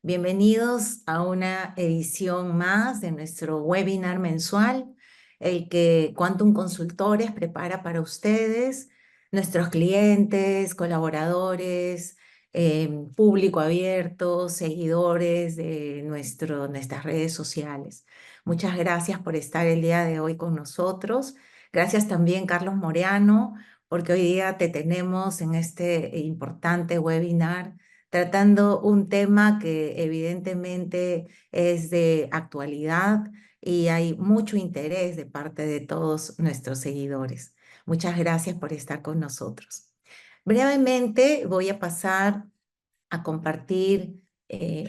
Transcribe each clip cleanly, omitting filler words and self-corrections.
Bienvenidos a una edición más de nuestro webinar mensual, el que Quantum Consultores prepara para ustedes, nuestros clientes, colaboradores, público abierto, seguidores de nuestras redes sociales. Muchas gracias por estar el día de hoy con nosotros. Gracias también, Carlos Moreano, porque hoy día te tenemos en este importante webinar tratando un tema que evidentemente es de actualidad y hay mucho interés de parte de todos nuestros seguidores. Muchas gracias por estar con nosotros. Brevemente voy a pasar a compartir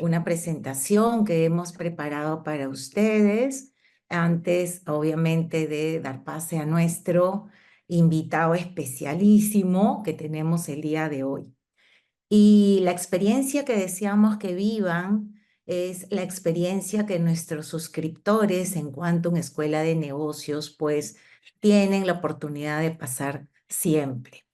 una presentación que hemos preparado para ustedes, antes obviamente de dar pase a nuestro invitado especialísimo que tenemos el día de hoy. Y la experiencia que deseamos que vivan es la experiencia que nuestros suscriptores en Quantum Escuela de Negocios pues tienen la oportunidad de pasar siempre.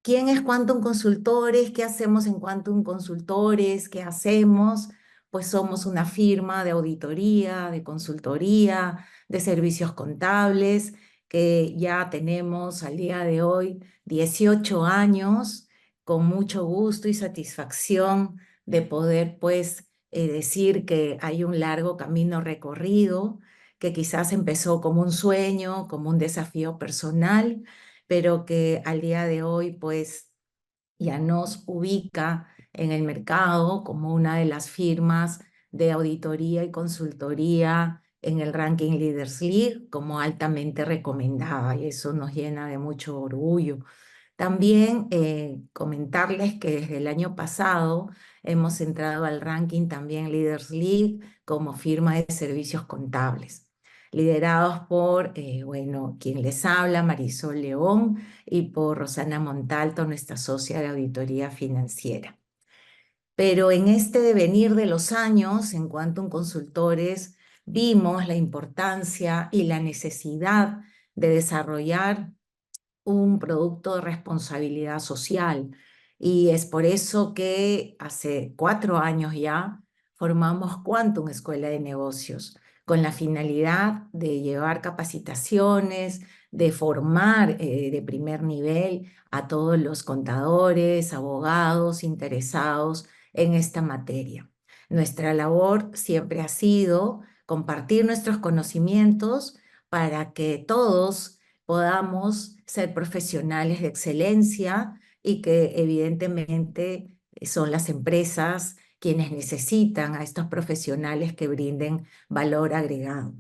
¿Quién es Quantum Consultores? ¿Qué hacemos en Quantum Consultores? ¿Qué hacemos? Pues somos una firma de auditoría, de consultoría, de servicios contables, que ya tenemos al día de hoy 18 años, con mucho gusto y satisfacción de poder pues decir que hay un largo camino recorrido, que quizás empezó como un sueño, como un desafío personal, pero que al día de hoy pues ya nos ubica en el mercado como una de las firmas de auditoría y consultoría en el ranking Leaders League como altamente recomendada, y eso nos llena de mucho orgullo. También comentarles que desde el año pasado hemos entrado al ranking también Leaders League como firma de servicios contables, liderados por, bueno, quien les habla, Marisol León, y por Rosana Montalto, nuestra socia de auditoría financiera. Pero en este devenir de los años, en Quantum Consultores, vimos la importancia y la necesidad de desarrollar un producto de responsabilidad social. Y es por eso que hace 4 años ya formamos Quantum Escuela de Negocios, con la finalidad de llevar capacitaciones, de formar de primer nivel a todos los contadores, abogados interesados en esta materia. Nuestra labor siempre ha sido compartir nuestros conocimientos para que todos podamos ser profesionales de excelencia y que evidentemente son las empresas quienes necesitan a estos profesionales que brinden valor agregado.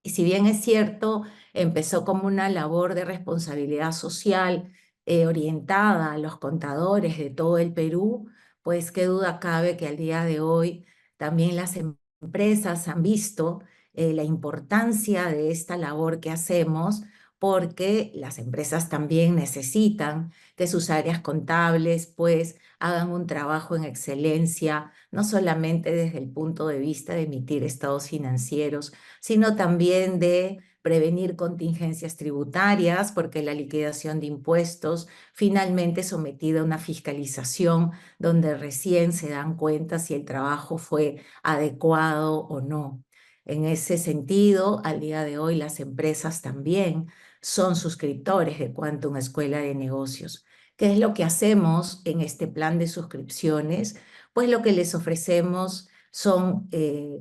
Y si bien es cierto, empezó como una labor de responsabilidad social orientada a los contadores de todo el Perú, pues qué duda cabe que al día de hoy también las empresas han visto la importancia de esta labor que hacemos, porque las empresas también necesitan que sus áreas contables pues hagan un trabajo en excelencia, no solamente desde el punto de vista de emitir estados financieros, sino también de prevenir contingencias tributarias, porque la liquidación de impuestos finalmente es sometida a una fiscalización donde recién se dan cuenta si el trabajo fue adecuado o no. En ese sentido, al día de hoy las empresas también son suscriptores de Quantum Escuela de Negocios. ¿Qué es lo que hacemos en este plan de suscripciones? Pues lo que les ofrecemos son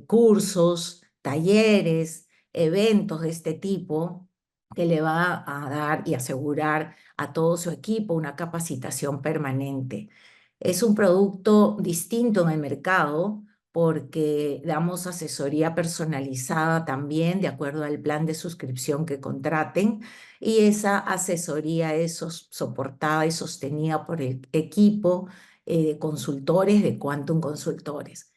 cursos, talleres, eventos de este tipo que le va a dar y asegurar a todo su equipo una capacitación permanente. Es un producto distinto en el mercado porque damos asesoría personalizada también de acuerdo al plan de suscripción que contraten, y esa asesoría es soportada y sostenida por el equipo de consultores de Quantum Consultores.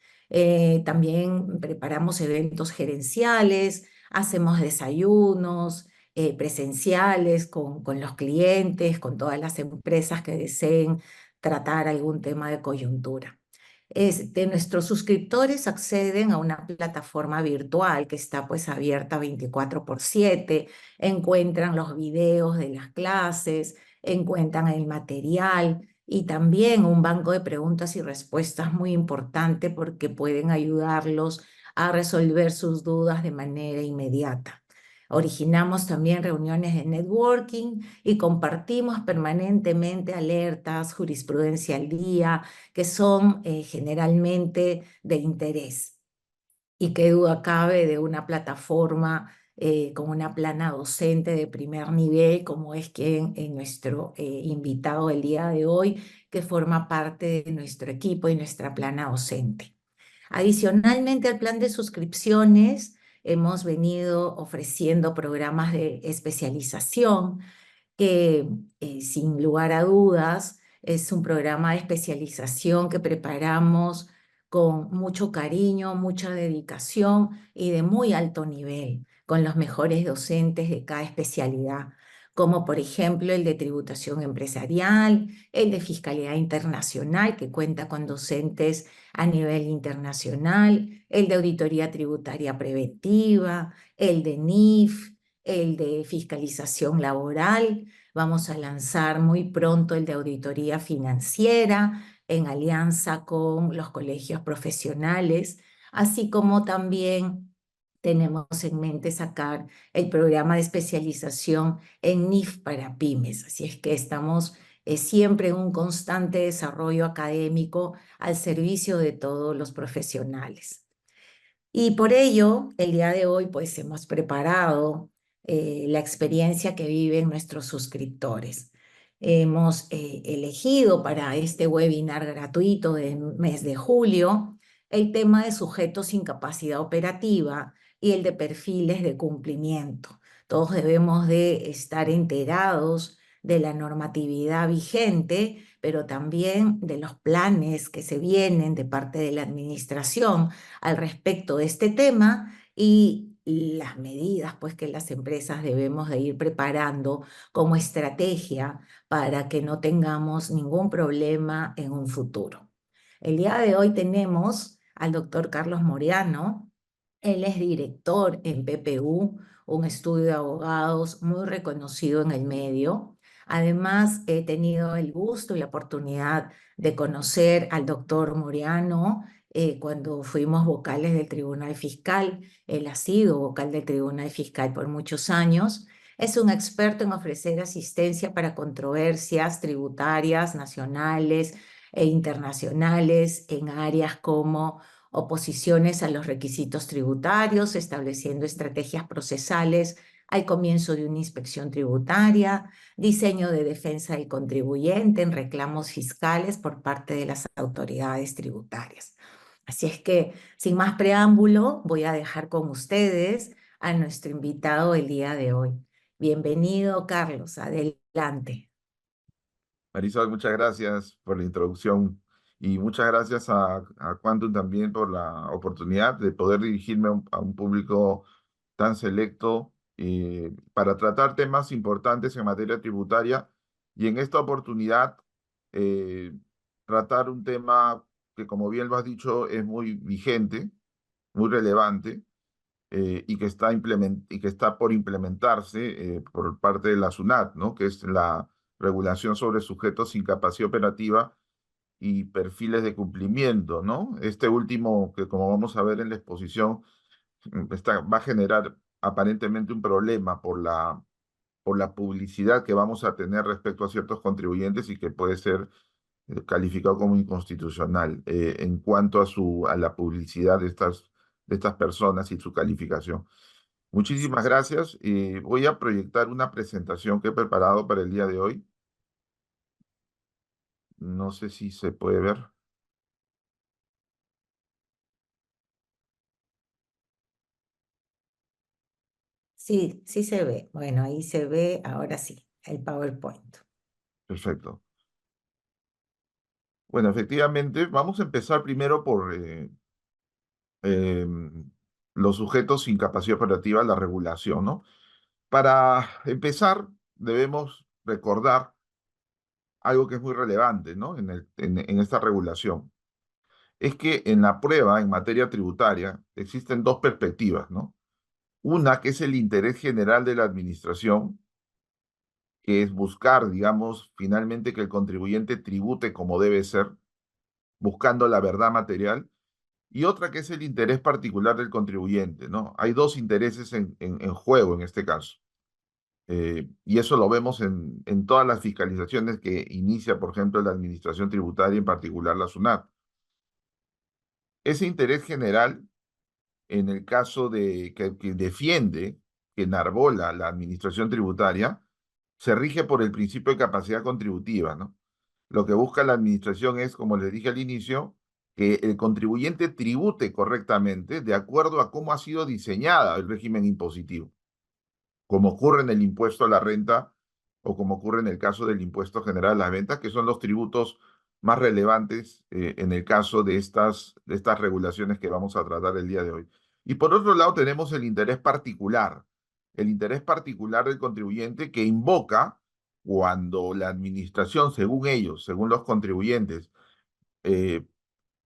También preparamos eventos gerenciales, hacemos desayunos presenciales con los clientes, con todas las empresas que deseen tratar algún tema de coyuntura. Nuestros suscriptores acceden a una plataforma virtual que está pues abierta 24/7, encuentran los videos de las clases, encuentran el material y también un banco de preguntas y respuestas muy importante porque pueden ayudarlos a resolver sus dudas de manera inmediata. Originamos también reuniones de networking y compartimos permanentemente alertas, jurisprudencia al día, que son generalmente de interés. Y qué duda cabe de una plataforma con una plana docente de primer nivel, como es quien nuestro invitado del día de hoy, que forma parte de nuestro equipo y nuestra plana docente. Adicionalmente al plan de suscripciones, hemos venido ofreciendo programas de especialización que sin lugar a dudas es un programa de especialización que preparamos con mucho cariño, mucha dedicación y de muy alto nivel, con los mejores docentes de cada especialidad, como por ejemplo el de tributación empresarial, el de fiscalidad internacional, que cuenta con docentes a nivel internacional, el de auditoría tributaria preventiva, el de NIF, el de fiscalización laboral. Vamos a lanzar muy pronto el de auditoría financiera en alianza con los colegios profesionales, así como también tenemos en mente sacar el programa de especialización en NIF para pymes. Así es que estamos siempre en un constante desarrollo académico al servicio de todos los profesionales. Y por ello, el día de hoy, pues hemos preparado la experiencia que viven nuestros suscriptores. Hemos elegido para este webinar gratuito del mes de julio el tema de sujetos sin capacidad operativa y el de perfiles de cumplimiento. Todos debemos de estar enterados de la normatividad vigente, pero también de los planes que se vienen de parte de la administración al respecto de este tema y las medidas pues que las empresas debemos de ir preparando como estrategia para que no tengamos ningún problema en un futuro. El día de hoy tenemos al doctor Carlos Moreano. Él es director en PPU, un estudio de abogados muy reconocido en el medio. Además, he tenido el gusto y la oportunidad de conocer al doctor Moreano cuando fuimos vocales del Tribunal Fiscal. Él ha sido vocal del Tribunal Fiscal por muchos años. Es un experto en ofrecer asistencia para controversias tributarias nacionales e internacionales en áreas como oposiciones a los requisitos tributarios, estableciendo estrategias procesales al comienzo de una inspección tributaria, diseño de defensa del contribuyente en reclamos fiscales por parte de las autoridades tributarias. Así es que, sin más preámbulo, voy a dejar con ustedes a nuestro invitado el día de hoy. Bienvenido, Carlos. Adelante. Marisol, muchas gracias por la introducción y muchas gracias a Quantum también por la oportunidad de poder dirigirme a un público tan selecto para tratar temas importantes en materia tributaria y en esta oportunidad eh, tratar un tema que, como bien lo has dicho, es muy vigente, muy relevante y que está por implementarse por parte de la SUNAT, ¿no? Que es la regulación sobre sujetos sin capacidad operativa y perfiles de cumplimiento, ¿no? Este último, que como vamos a ver en la exposición, va a generar aparentemente un problema por la publicidad que vamos a tener respecto a ciertos contribuyentes y que puede ser calificado como inconstitucional en cuanto a la publicidad de estas personas y su calificación. Muchísimas gracias. Voy a proyectar una presentación que he preparado para el día de hoy. No sé si se puede ver. Sí, sí se ve. Bueno, ahí se ve, ahora sí, el PowerPoint. Perfecto. Bueno, efectivamente, vamos a empezar primero por los sujetos sin capacidad operativa, la regulación, ¿no? Para empezar, debemos recordar algo que es muy relevante, ¿no? En esta regulación. Es que en la prueba en materia tributaria existen dos perspectivas, ¿no? Una que es el interés general de la administración que es buscar, digamos, finalmente que el contribuyente tribute como debe ser, buscando la verdad material, y otra que es el interés particular del contribuyente, ¿no? Hay dos intereses en juego en este caso. Y eso lo vemos en todas las fiscalizaciones que inicia, por ejemplo, la Administración Tributaria, en particular la SUNAT. Ese interés general, en el caso de que defiende, que enarbola la Administración Tributaria, se rige por el principio de capacidad contributiva, ¿no? Lo que busca la Administración es, como les dije al inicio, que el contribuyente tribute correctamente de acuerdo a cómo ha sido diseñada el régimen impositivo, como ocurre en el impuesto a la renta o como ocurre en el caso del impuesto general a las ventas, que son los tributos más relevantes en el caso de estas regulaciones que vamos a tratar el día de hoy. Y por otro lado tenemos el interés particular del contribuyente que invoca cuando la administración, según ellos, según los contribuyentes, eh,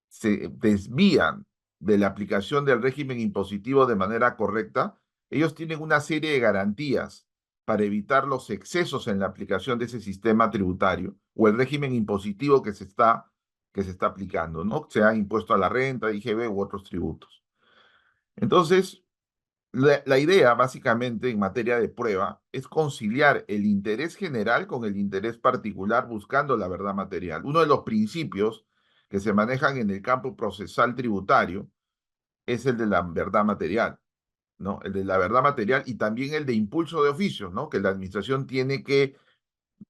se desvían de la aplicación del régimen impositivo de manera correcta, ellos tienen una serie de garantías para evitar los excesos en la aplicación de ese sistema tributario o el régimen impositivo que se está aplicando, ¿no? Sea impuesto a la renta, IGB u otros tributos. Entonces, la idea, básicamente, en materia de prueba, es conciliar el interés general con el interés particular buscando la verdad material. Uno de los principios que se manejan en el campo procesal tributario es el de la verdad material, ¿no? El de la verdad material y también el de impulso de oficio, ¿no? Que la administración tiene que,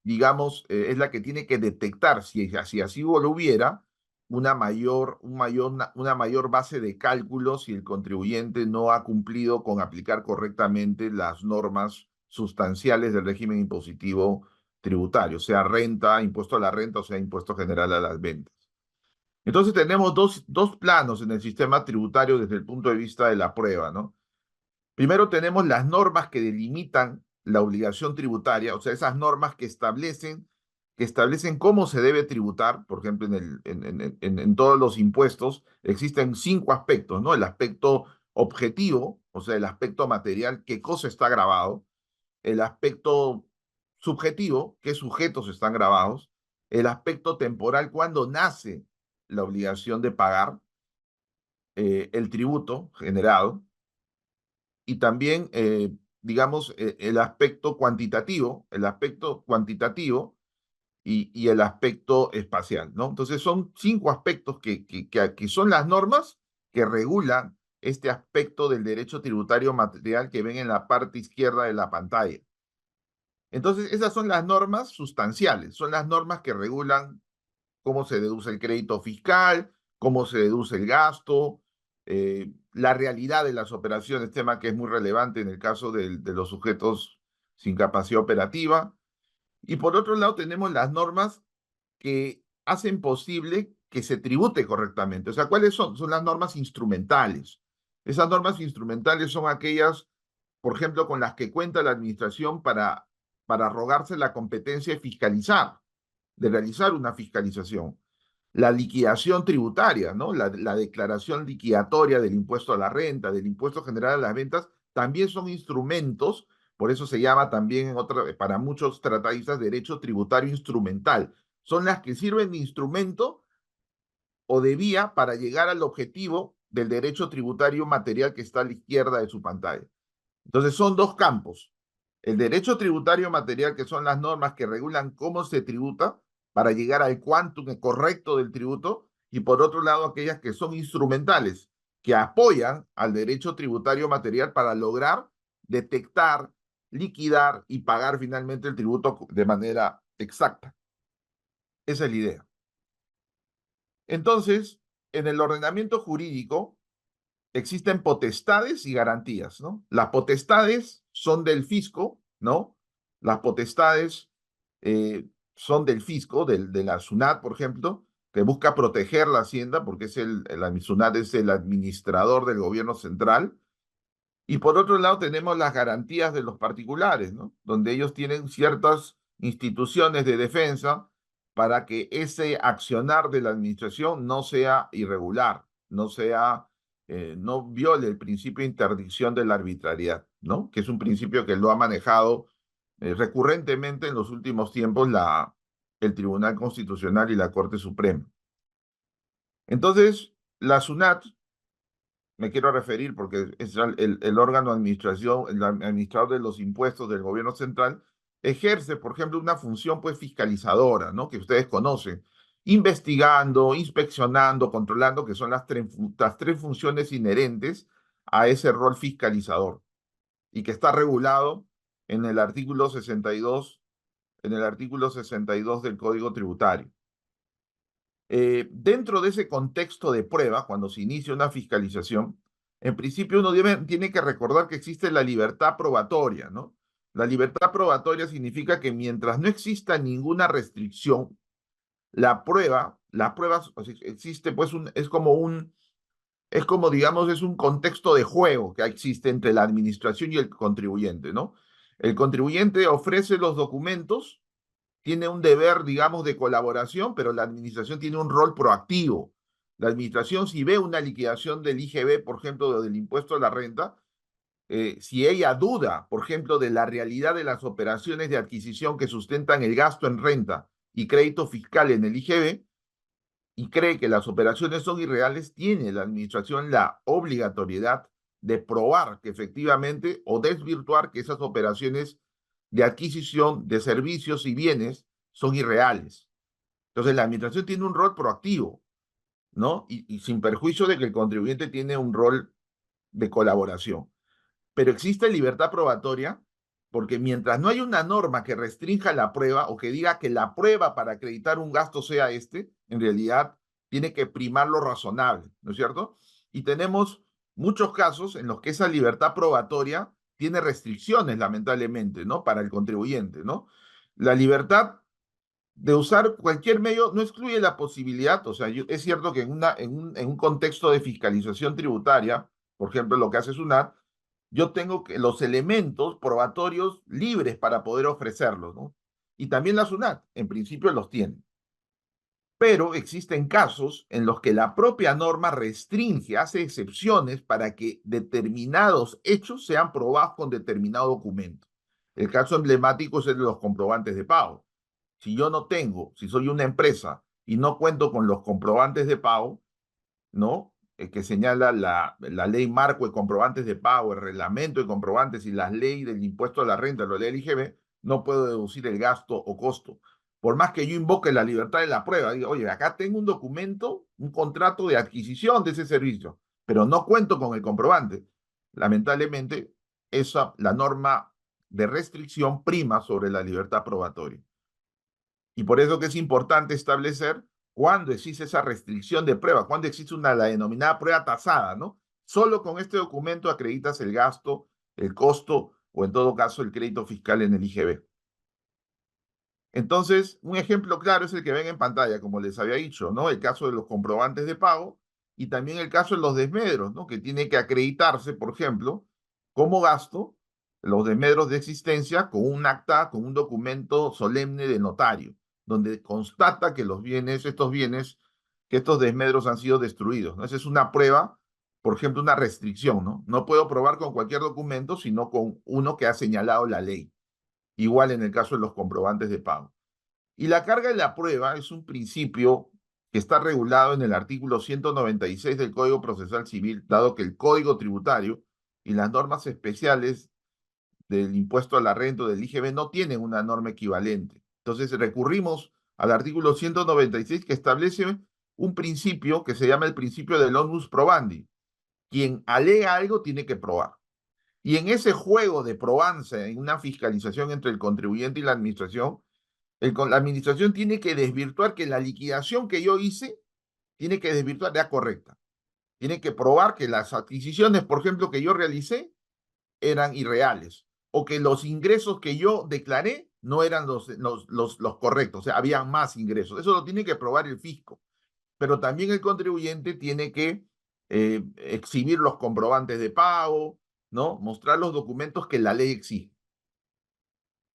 digamos, es la que tiene que detectar si así lo hubiera, una mayor base de cálculo si el contribuyente no ha cumplido con aplicar correctamente las normas sustanciales del régimen impositivo tributario, sea renta, impuesto a la renta o sea impuesto general a las ventas. Entonces tenemos dos planos en el sistema tributario desde el punto de vista de la prueba, ¿no? Primero tenemos las normas que delimitan la obligación tributaria, o sea, esas normas que establecen cómo se debe tributar, por ejemplo, en todos los impuestos existen 5 aspectos, ¿no? El aspecto objetivo, o sea, el aspecto material, qué cosa está grabado, el aspecto subjetivo, qué sujetos están grabados, el aspecto temporal, cuándo nace la obligación de pagar el tributo generado, y también, digamos, el aspecto cuantitativo y el aspecto espacial, ¿no? Entonces son 5 aspectos que son las normas que regulan este aspecto del derecho tributario material que ven en la parte izquierda de la pantalla. Entonces, esas son las normas sustanciales, son las normas que regulan cómo se deduce el crédito fiscal, cómo se deduce el gasto, la realidad de las operaciones, tema que es muy relevante en el caso de los sujetos sin capacidad operativa. Y por otro lado tenemos las normas que hacen posible que se tribute correctamente. O sea, ¿cuáles son? Son las normas instrumentales. Esas normas instrumentales son aquellas, por ejemplo, con las que cuenta la administración para arrogarse la competencia de fiscalizar, de realizar una fiscalización. La liquidación tributaria, ¿no? La declaración liquidatoria del impuesto a la renta, del impuesto general a las ventas, también son instrumentos, por eso se llama también para muchos tratadistas derecho tributario instrumental. Son las que sirven de instrumento o de vía para llegar al objetivo del derecho tributario material que está a la izquierda de su pantalla. Entonces son dos campos. El derecho tributario material, que son las normas que regulan cómo se tributa para llegar al quantum correcto del tributo, y por otro lado aquellas que son instrumentales, que apoyan al derecho tributario material para lograr detectar, liquidar y pagar finalmente el tributo de manera exacta. Esa es la idea. Entonces, en el ordenamiento jurídico, existen potestades y garantías, ¿no? Las potestades son del fisco, ¿no? Las potestades son del fisco, de la SUNAT, por ejemplo, que busca proteger la hacienda porque la SUNAT es el administrador del gobierno central. Y por otro lado tenemos las garantías de los particulares, ¿no? Donde ellos tienen ciertas instituciones de defensa para que ese accionar de la administración no sea irregular, no viole el principio de interdicción de la arbitrariedad, ¿no? Que es un principio que lo ha manejado recurrentemente en los últimos tiempos el Tribunal Constitucional y la Corte Suprema. Entonces, la SUNAT, me quiero referir porque es el órgano de administración, el administrador de los impuestos del gobierno central, ejerce, por ejemplo, una función pues fiscalizadora, ¿no? Que ustedes conocen, investigando, inspeccionando, controlando, que son las tres funciones inherentes a ese rol fiscalizador y que está regulado en el artículo 62, en el artículo 62 del Código Tributario. Dentro de ese contexto de prueba, cuando se inicia una fiscalización, en principio uno tiene que recordar que existe la libertad probatoria, ¿no? La libertad probatoria significa que mientras no exista ninguna restricción, la prueba existe, pues, es como, digamos, es un contexto de juego que existe entre la administración y el contribuyente, ¿no? El contribuyente ofrece los documentos, tiene un deber, digamos, de colaboración, pero la administración tiene un rol proactivo. La administración, si ve una liquidación del IGB, por ejemplo, del impuesto a la renta, si ella duda, por ejemplo, de la realidad de las operaciones de adquisición que sustentan el gasto en renta y crédito fiscal en el IGB, y cree que las operaciones son irreales, tiene la administración la obligatoriedad de probar que efectivamente o desvirtuar que esas operaciones de adquisición de servicios y bienes son irreales. Entonces, la administración tiene un rol proactivo, ¿no? Y sin perjuicio de que el contribuyente tiene un rol de colaboración. Pero existe libertad probatoria porque mientras no hay una norma que restrinja la prueba o que diga que la prueba para acreditar un gasto sea en realidad tiene que primar lo razonable, ¿no es cierto? Y tenemos muchos casos en los que esa libertad probatoria tiene restricciones, lamentablemente, ¿no? Para el contribuyente, ¿no? La libertad de usar cualquier medio no excluye la posibilidad, o sea, es cierto que en un contexto de fiscalización tributaria, por ejemplo, lo que hace SUNAT, yo tengo los elementos probatorios libres para poder ofrecerlos, ¿no? Y también la SUNAT, en principio, los tiene. Pero existen casos en los que la propia norma restringe, hace excepciones para que determinados hechos sean probados con determinado documento. El caso emblemático es el de los comprobantes de pago. Si yo no tengo, si soy una empresa y no cuento con los comprobantes de pago, ¿no? Que señala la ley marco de comprobantes de pago, el reglamento de comprobantes y las leyes del impuesto a la renta, la ley del IGB, no puedo deducir el gasto o costo. Por más que yo invoque la libertad de la prueba, digo, oye, acá tengo un documento, un contrato de adquisición de ese servicio, pero no cuento con el comprobante. Lamentablemente, la norma de restricción prima sobre la libertad probatoria. Y por eso que es importante establecer cuándo existe esa restricción de prueba, cuándo existe la denominada prueba tasada, ¿no? Solo con este documento acreditas el gasto, el costo o en todo caso el crédito fiscal en el IGB. Entonces, un ejemplo claro es el que ven en pantalla, como les había dicho, ¿no? El caso de los comprobantes de pago y también el caso de los desmedros, ¿no? Que tiene que acreditarse, por ejemplo, como gasto los desmedros de existencia con un acta, con un documento solemne de notario, donde constata que que estos desmedros han sido destruidos, ¿no? Esa es una prueba, por ejemplo, una restricción, ¿no? No puedo probar con cualquier documento, sino con uno que ha señalado la ley. Igual en el caso de los comprobantes de pago. Y la carga de la prueba es un principio que está regulado en el artículo 196 del Código Procesal Civil, dado que el Código Tributario y las normas especiales del impuesto a la renta o del IGB no tienen una norma equivalente. Entonces recurrimos al artículo 196 que establece un principio que se llama el principio del onus probandi. Quien alega algo tiene que probar. Y en ese juego de probanza, en una fiscalización entre el contribuyente y la administración, la administración tiene que desvirtuar que la liquidación que yo hice, tiene que desvirtuar ya correcta. Tiene que probar que las adquisiciones, por ejemplo, que yo realicé, eran irreales o que los ingresos que yo declaré no eran los correctos, o sea, había más ingresos. Eso lo tiene que probar el fisco. Pero también el contribuyente tiene que exhibir los comprobantes de pago, ¿no? Mostrar los documentos que la ley exige.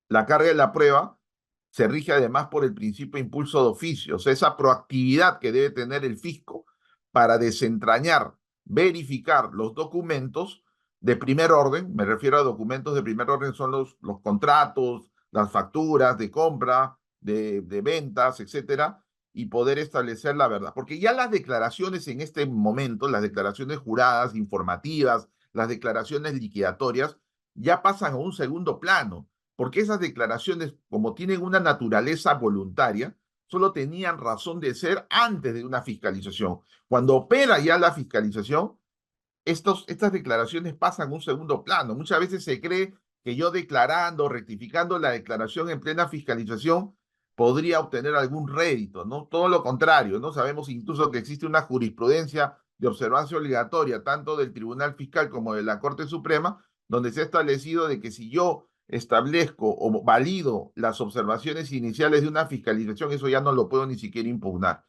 La carga de la prueba se rige además por el principio de impulso de oficio, o sea, esa proactividad que debe tener el fisco para desentrañar, verificar los documentos de primer orden, me refiero a documentos de primer orden, son los contratos, las facturas de compra, de ventas, etcétera, y poder establecer la verdad. Porque ya las declaraciones en este momento, las declaraciones juradas, informativas, las declaraciones liquidatorias, ya pasan a un segundo plano, porque esas declaraciones, como tienen una naturaleza voluntaria, solo tenían razón de ser antes de una fiscalización. Cuando opera ya la fiscalización, estas declaraciones pasan a un segundo plano. Muchas veces se cree que yo declarando, rectificando la declaración en plena fiscalización, podría obtener algún rédito, ¿no? Todo lo contrario, ¿no? Sabemos incluso que existe una jurisprudencia de observancia obligatoria, tanto del Tribunal Fiscal como de la Corte Suprema, donde se ha establecido de que si yo establezco o valido las observaciones iniciales de una fiscalización, eso ya no lo puedo ni siquiera impugnar.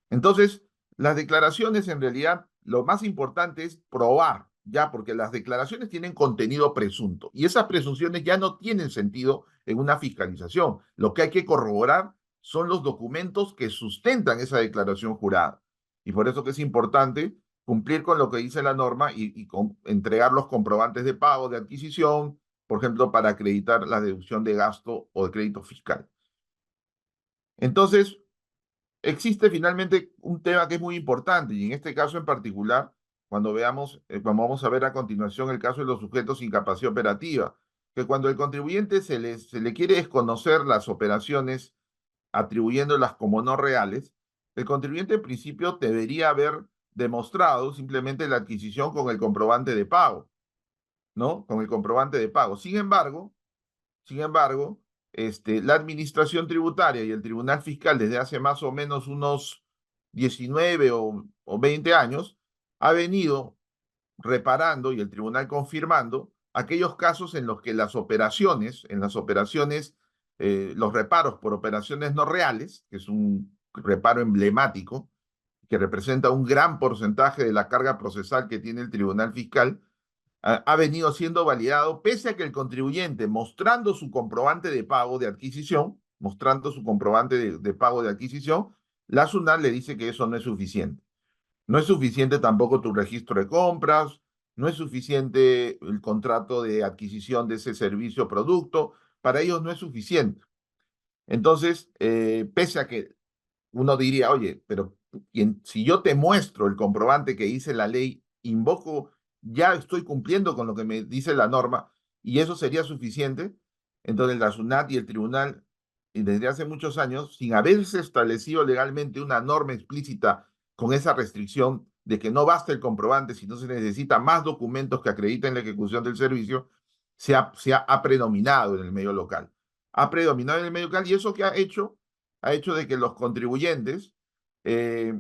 Entonces, las declaraciones en realidad lo más importante es probar, ya, porque las declaraciones tienen contenido presunto y esas presunciones ya no tienen sentido en una fiscalización. Lo que hay que corroborar son los documentos que sustentan esa declaración jurada. Y por eso que es importante cumplir con lo que dice la norma y entregar los comprobantes de pago, de adquisición, por ejemplo, para acreditar la deducción de gasto o de crédito fiscal. Entonces, existe finalmente un tema que es muy importante y en este caso en particular, cuando veamos, como vamos a ver a continuación el caso de los sujetos sin capacidad operativa, que cuando el contribuyente se le quiere desconocer las operaciones atribuyéndolas como no reales, el contribuyente en principio debería haber demostrado simplemente la adquisición con el comprobante de pago, ¿no? Con el comprobante de pago. Sin embargo, la administración tributaria y el Tribunal Fiscal desde hace más o menos unos 19 o 20 años ha venido reparando y el tribunal confirmando aquellos casos en los que los reparos por operaciones no reales, que es un reparo emblemático, que representa un gran porcentaje de la carga procesal que tiene el Tribunal Fiscal, ha venido siendo validado pese a que el contribuyente, mostrando su comprobante de pago de adquisición, la SUNAT le dice que eso no es suficiente. No es suficiente tampoco tu registro de compras, no es suficiente el contrato de adquisición de ese servicio o producto, para ellos no es suficiente. Entonces, pese a que uno diría, oye, pero si yo te muestro el comprobante que dice la ley, invoco, ya estoy cumpliendo con lo que me dice la norma y eso sería suficiente. Entonces la SUNAT y el tribunal, y desde hace muchos años, sin haberse establecido legalmente una norma explícita con esa restricción de que no basta el comprobante, sino se necesita más documentos que acrediten la ejecución del servicio, ha predominado en el medio local. Ha predominado en el medio local y eso que ha hecho de que los contribuyentes, eh,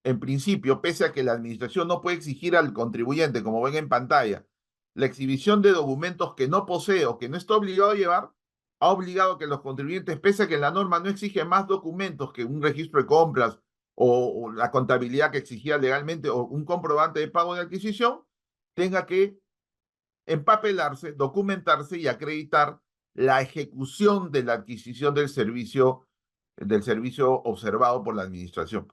en principio, pese a que la administración no puede exigir al contribuyente, como ven en pantalla, la exhibición de documentos que no posee o que no está obligado a llevar, ha obligado a que los contribuyentes, pese a que la norma no exige más documentos que un registro de compras o la contabilidad que exigía legalmente o un comprobante de pago de adquisición, tenga que empapelarse, documentarse y acreditar la ejecución de la adquisición del servicio observado por la administración.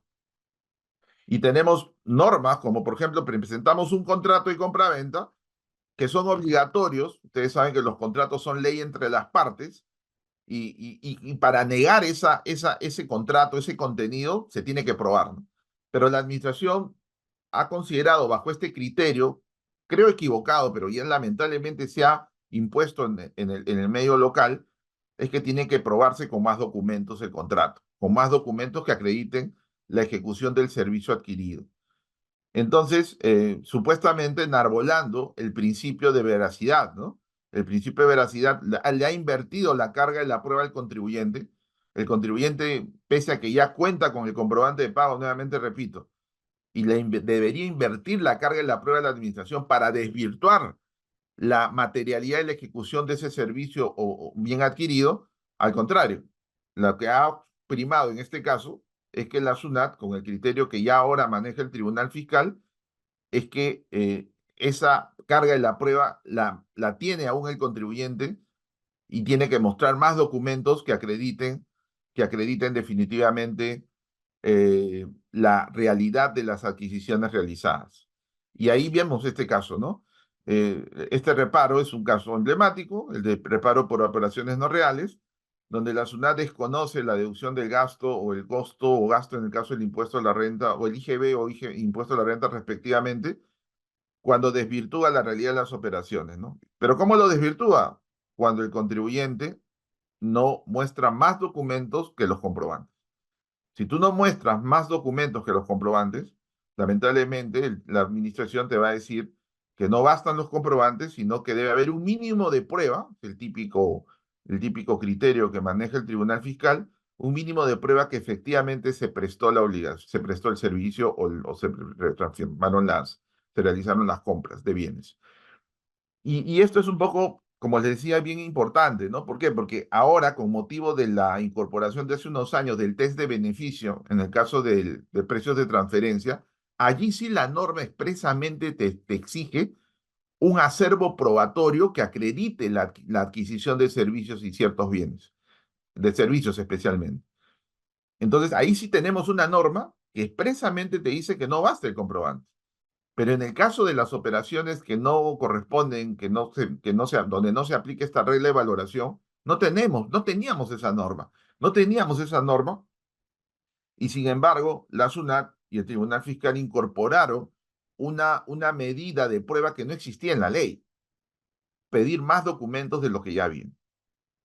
Y tenemos normas como, por ejemplo, presentamos un contrato de compra-venta que son obligatorios. Ustedes saben que los contratos son ley entre las partes y para negar ese contrato, ese contenido, se tiene que probar, ¿no? Pero la administración ha considerado bajo este criterio, creo equivocado, pero ya lamentablemente se ha impuesto en el medio local, es que tiene que probarse con más documentos el contrato, con más documentos que acrediten la ejecución del servicio adquirido. Entonces, supuestamente enarbolando el principio de veracidad, ¿no? El principio de veracidad le ha invertido la carga de la prueba al contribuyente. El contribuyente, pese a que ya cuenta con el comprobante de pago, nuevamente repito, y debería invertir la carga de la prueba de la administración para desvirtuar la materialidad de la ejecución de ese servicio o bien adquirido. Al contrario, lo que ha primado en este caso es que la SUNAT, con el criterio que ya ahora maneja el Tribunal Fiscal, es que esa carga de la prueba la tiene aún el contribuyente y tiene que mostrar más documentos que acrediten definitivamente la realidad de las adquisiciones realizadas. Y ahí vemos este caso, ¿no? Este reparo es un caso emblemático, el de reparo por operaciones no reales, donde la SUNAT desconoce la deducción del gasto o el costo o gasto en el caso del impuesto a la renta o el IGB o impuesto a la renta respectivamente, cuando desvirtúa la realidad de las operaciones, ¿no? Pero ¿cómo lo desvirtúa? Cuando el contribuyente no muestra más documentos que los comprobantes. Si tú no muestras más documentos que los comprobantes, lamentablemente la administración te va a decir que no bastan los comprobantes, sino que debe haber un mínimo de prueba, el típico criterio que maneja el Tribunal Fiscal, un mínimo de prueba que efectivamente se prestó la obligación, se prestó el servicio o se realizaron las compras de bienes. Y esto es un poco, como les decía, bien importante, ¿no? ¿Por qué? Porque ahora, con motivo de la incorporación de hace unos años del test de beneficio, en el caso de precios de transferencia, allí sí la norma expresamente te exige un acervo probatorio que acredite la adquisición de servicios y ciertos bienes, de servicios especialmente. Entonces, ahí sí tenemos una norma que expresamente te dice que no basta el comprobante. Pero en el caso de las operaciones que no corresponden, donde no se aplique esta regla de valoración, no teníamos esa norma. No teníamos esa norma y sin embargo la SUNAT y el Tribunal Fiscal incorporaron una medida de prueba que no existía en la ley, pedir más documentos de lo que ya había.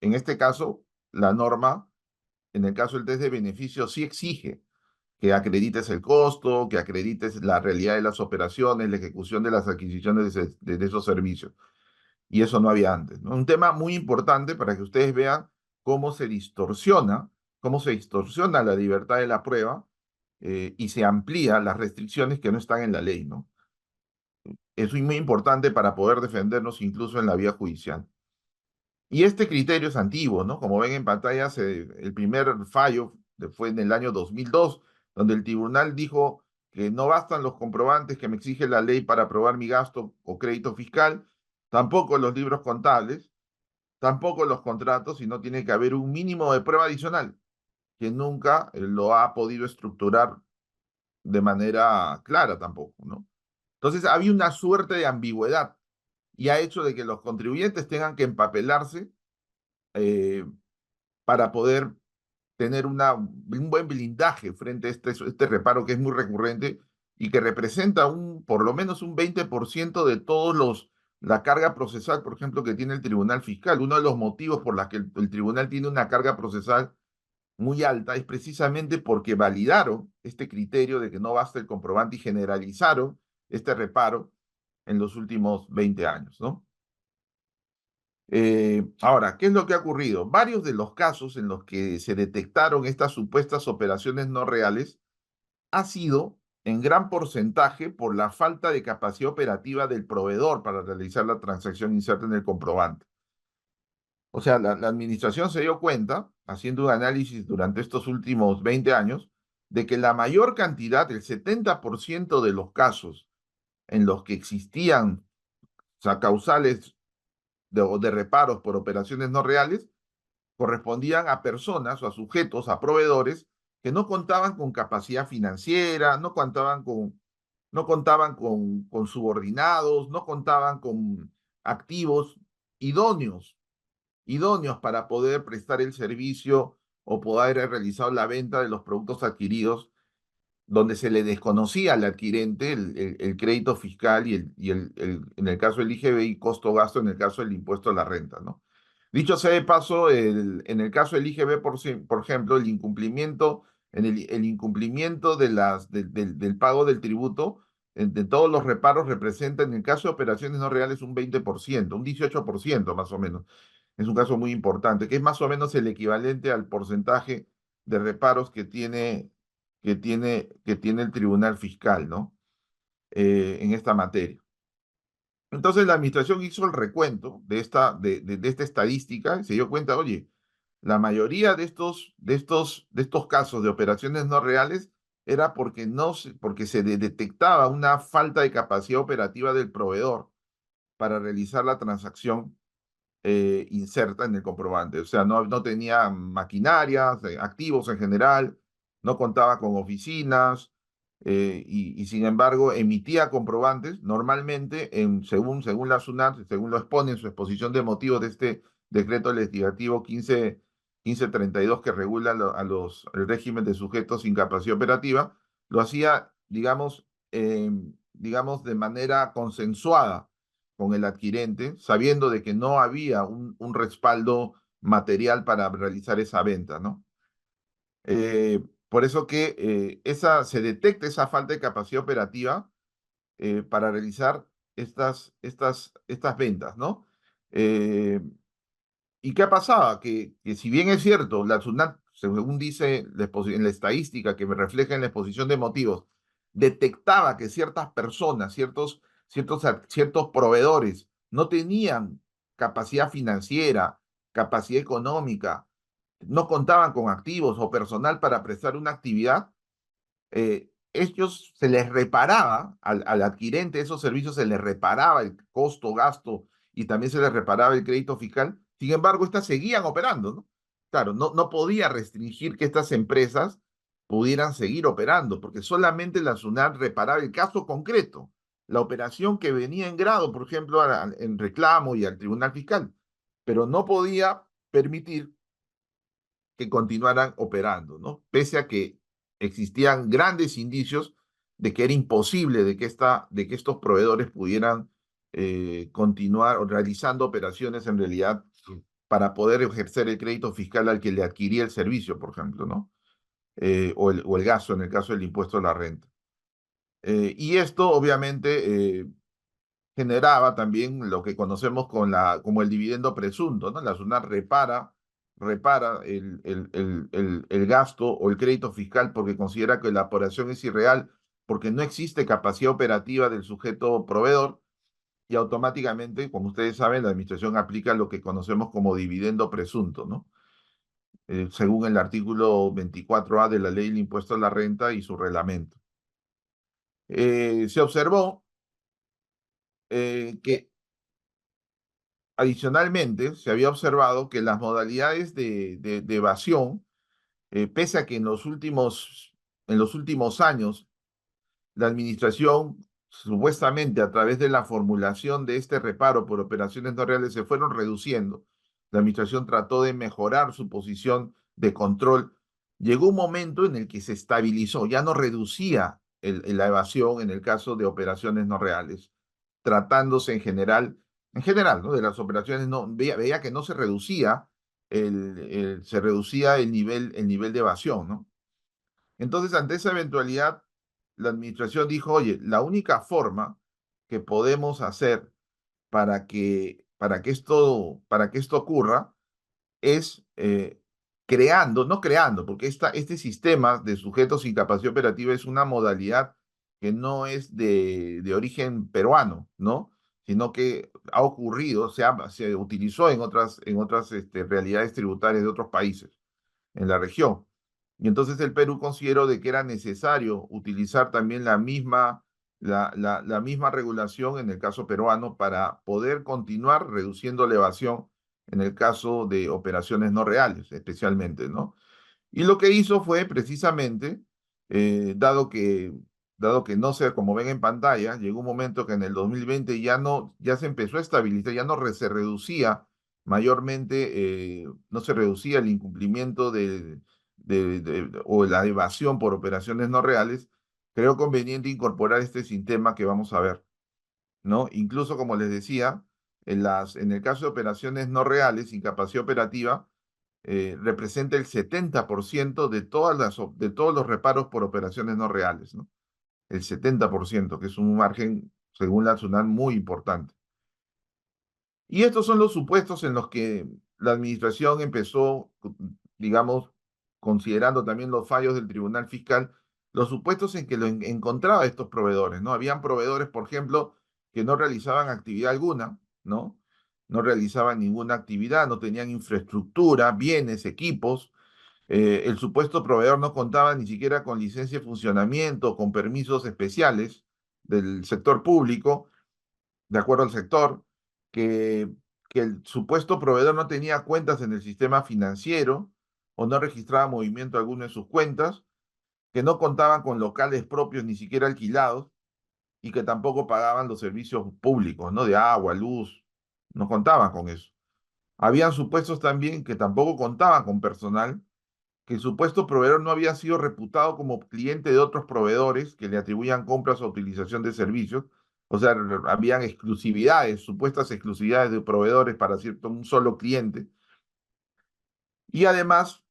En este caso, la norma, en el caso del test de beneficio, sí exige que acredites el costo, que acredites la realidad de las operaciones, la ejecución de las adquisiciones de esos servicios. Y eso no había antes, ¿no? Un tema muy importante para que ustedes vean cómo cómo se distorsiona la libertad de la prueba y se amplía las restricciones que no están en la ley, ¿no? Eso es muy importante para poder defendernos incluso en la vía judicial. Y este criterio es antiguo, ¿no? Como ven en pantalla, el primer fallo fue en el año 2002, donde el tribunal dijo que no bastan los comprobantes que me exige la ley para aprobar mi gasto o crédito fiscal, tampoco los libros contables, tampoco los contratos, sino tiene que haber un mínimo de prueba adicional, que nunca lo ha podido estructurar de manera clara tampoco, ¿no? Entonces había una suerte de ambigüedad y ha hecho de que los contribuyentes tengan que empapelarse eh, para poder tener un buen blindaje frente a este reparo que es muy recurrente y que representa por lo menos un 20% de la carga procesal, por ejemplo, que tiene el Tribunal Fiscal. Uno de los motivos por los que el Tribunal tiene una carga procesal muy alta es precisamente porque validaron este criterio de que no basta el comprobante y generalizaron este reparo en los últimos 20 años, ¿no? Ahora, ¿qué es lo que ha ocurrido? Varios de los casos en los que se detectaron estas supuestas operaciones no reales ha sido en gran porcentaje por la falta de capacidad operativa del proveedor para realizar la transacción inserta en el comprobante. O sea, la administración se dio cuenta, haciendo un análisis durante estos últimos 20 años, de que la mayor cantidad, el 70% de los casos en los que existían, o sea, causales de reparos por operaciones no reales, correspondían a personas o a sujetos, a proveedores que no contaban con capacidad financiera, no contaban con subordinados, no contaban con activos idóneos, idóneos para poder prestar el servicio o poder haber realizado la venta de los productos adquiridos donde se le desconocía al adquirente el crédito fiscal en el caso del IGBI, costo-gasto, en el caso del impuesto a la renta, ¿no? Dicho sea de paso, en el caso del IGB, por ejemplo, el incumplimiento del pago del tributo, de todos los reparos representa, en el caso de operaciones no reales, un 20%, un 18% más o menos. Es un caso muy importante, que es más o menos el equivalente al porcentaje de reparos que tiene el Tribunal Fiscal, ¿no? En esta materia. Entonces la administración hizo el recuento de esta estadística y se dio cuenta, oye, la mayoría de estos casos de operaciones no reales era porque se detectaba una falta de capacidad operativa del proveedor para realizar la transacción inserta en el comprobante. O sea, no tenía maquinarias, activos en general, no contaba con oficinas, y sin embargo emitía comprobantes, normalmente, según la SUNAT, según lo expone en su exposición de motivos de este decreto legislativo 1532 que regula el régimen de sujetos sin capacidad operativa, lo hacía, digamos, de manera consensuada con el adquirente, sabiendo de que no había un respaldo material para realizar esa venta, ¿no? Por eso que se detecta esa falta de capacidad operativa para realizar estas ventas, ¿no? Eh, ¿Y qué pasaba? Que si bien es cierto, la SUNAT, según dice en la estadística que me refleja en la exposición de motivos, detectaba que ciertas personas, ciertos proveedores no tenían capacidad financiera, capacidad económica, no contaban con activos o personal para prestar una actividad, ellos se les reparaba, al adquirente de esos servicios se les reparaba el costo, gasto y también se les reparaba el crédito fiscal. Sin embargo, estas seguían operando, ¿no? Claro, no podía restringir que estas empresas pudieran seguir operando, porque solamente la SUNAT reparaba el caso concreto, la operación que venía en grado, por ejemplo, en reclamo y al Tribunal Fiscal, pero no podía permitir que continuaran operando, ¿no? Pese a que existían grandes indicios de que era imposible de que estos proveedores pudieran continuar realizando operaciones en realidad para poder ejercer el crédito fiscal al que le adquiría el servicio, por ejemplo, ¿no? O el gasto en el caso del impuesto a la renta. Y esto obviamente generaba también lo que conocemos como el dividendo presunto, ¿no? La SUNAT repara el gasto o el crédito fiscal porque considera que la operación es irreal, porque no existe capacidad operativa del sujeto proveedor y automáticamente, como ustedes saben, la administración aplica lo que conocemos como dividendo presunto, ¿no? Según el artículo 24A de la ley del impuesto a la renta y su reglamento. Se observó que adicionalmente, se había observado que las modalidades de evasión, pese a que en los últimos años la administración, supuestamente a través de la formulación de este reparo por operaciones no reales, se fueron reduciendo. La administración trató de mejorar su posición de control. Llegó un momento en el que se estabilizó, ya no reducía la evasión en el caso de operaciones no reales, tratándose en general, ¿no? De las operaciones, no, veía que no se reducía se reducía el nivel de evasión, ¿no? Entonces, ante esa eventualidad, la administración dijo, oye, la única forma que podemos hacer para que esto ocurra es no creando, porque este sistema de sujetos sin capacidad operativa es una modalidad que no es de origen peruano, ¿no? Sino que ha ocurrido, se utilizó en otras realidades tributarias de otros países en la región. Y entonces el Perú consideró de que era necesario utilizar también la misma regulación en el caso peruano para poder continuar reduciendo la evasión en el caso de operaciones no reales, especialmente, ¿no? Y lo que hizo fue precisamente, eh, dado que, dado que no sé, como ven en pantalla, llegó un momento que en el 2020 ya se empezó a estabilizar, ya no se reducía mayormente, no se reducía el incumplimiento o la evasión por operaciones no reales, creo conveniente incorporar este sistema que vamos a ver, ¿no? Incluso, como les decía, en el caso de operaciones no reales, incapacidad operativa, representa el 70% de todos los reparos por operaciones no reales, ¿no? El 70%, que es un margen, según la SUNAT, muy importante. Y estos son los supuestos en los que la administración empezó, digamos, considerando también los fallos del Tribunal Fiscal, los supuestos en que encontraba estos proveedores, ¿no? Habían proveedores, por ejemplo, que no realizaban actividad alguna, ¿no? No realizaban ninguna actividad, no tenían infraestructura, bienes, equipos. El supuesto proveedor no contaba ni siquiera con licencia de funcionamiento, con permisos especiales del sector público de acuerdo al sector, que, que el supuesto proveedor no tenía cuentas en el sistema financiero o no registraba movimiento alguno en sus cuentas, que no contaban con locales propios ni siquiera alquilados y que tampoco pagaban los servicios públicos, ¿no? De agua, luz, no contaban con eso. Habían supuestos también que tampoco contaban con personal, que el supuesto proveedor no había sido reputado como cliente de otros proveedores que le atribuían compras o utilización de servicios. O sea, habían exclusividades, supuestas exclusividades de proveedores para cierto un solo cliente. Y además,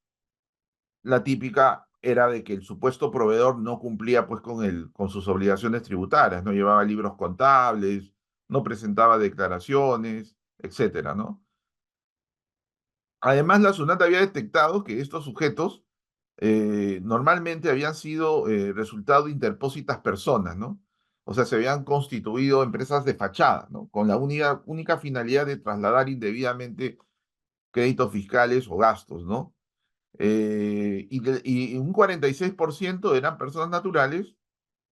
la típica era de que el supuesto proveedor no cumplía pues con sus obligaciones tributarias, no llevaba libros contables, no presentaba declaraciones, etcétera, ¿no? Además, la SUNAT había detectado que estos sujetos normalmente habían sido resultado de interpósitas personas, ¿no? O sea, se habían constituido empresas de fachada, ¿no? Con la única finalidad de trasladar indebidamente créditos fiscales o gastos, ¿no? Y un 46% eran personas naturales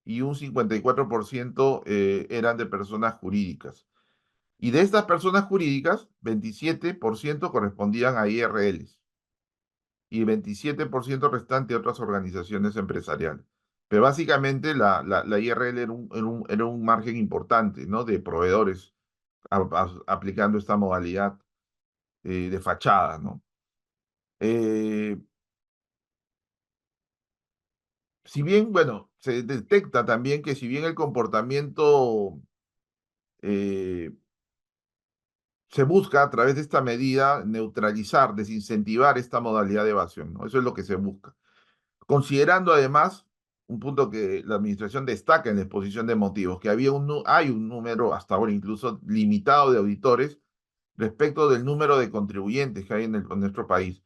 y un 54% eran de personas jurídicas. Y de estas personas jurídicas, 27% correspondían a IRLs y 27% restante a otras organizaciones empresariales. Pero básicamente la IRL era un margen importante, ¿no? De proveedores aplicando esta modalidad de fachada, ¿no? Eh, si bien, bueno, se detecta también que si bien el comportamiento eh, se busca a través de esta medida neutralizar, desincentivar esta modalidad de evasión, ¿no? Eso es lo que se busca. Considerando además un punto que la administración destaca en la exposición de motivos, que hay un número hasta ahora incluso limitado de auditores respecto del número de contribuyentes que hay en nuestro país.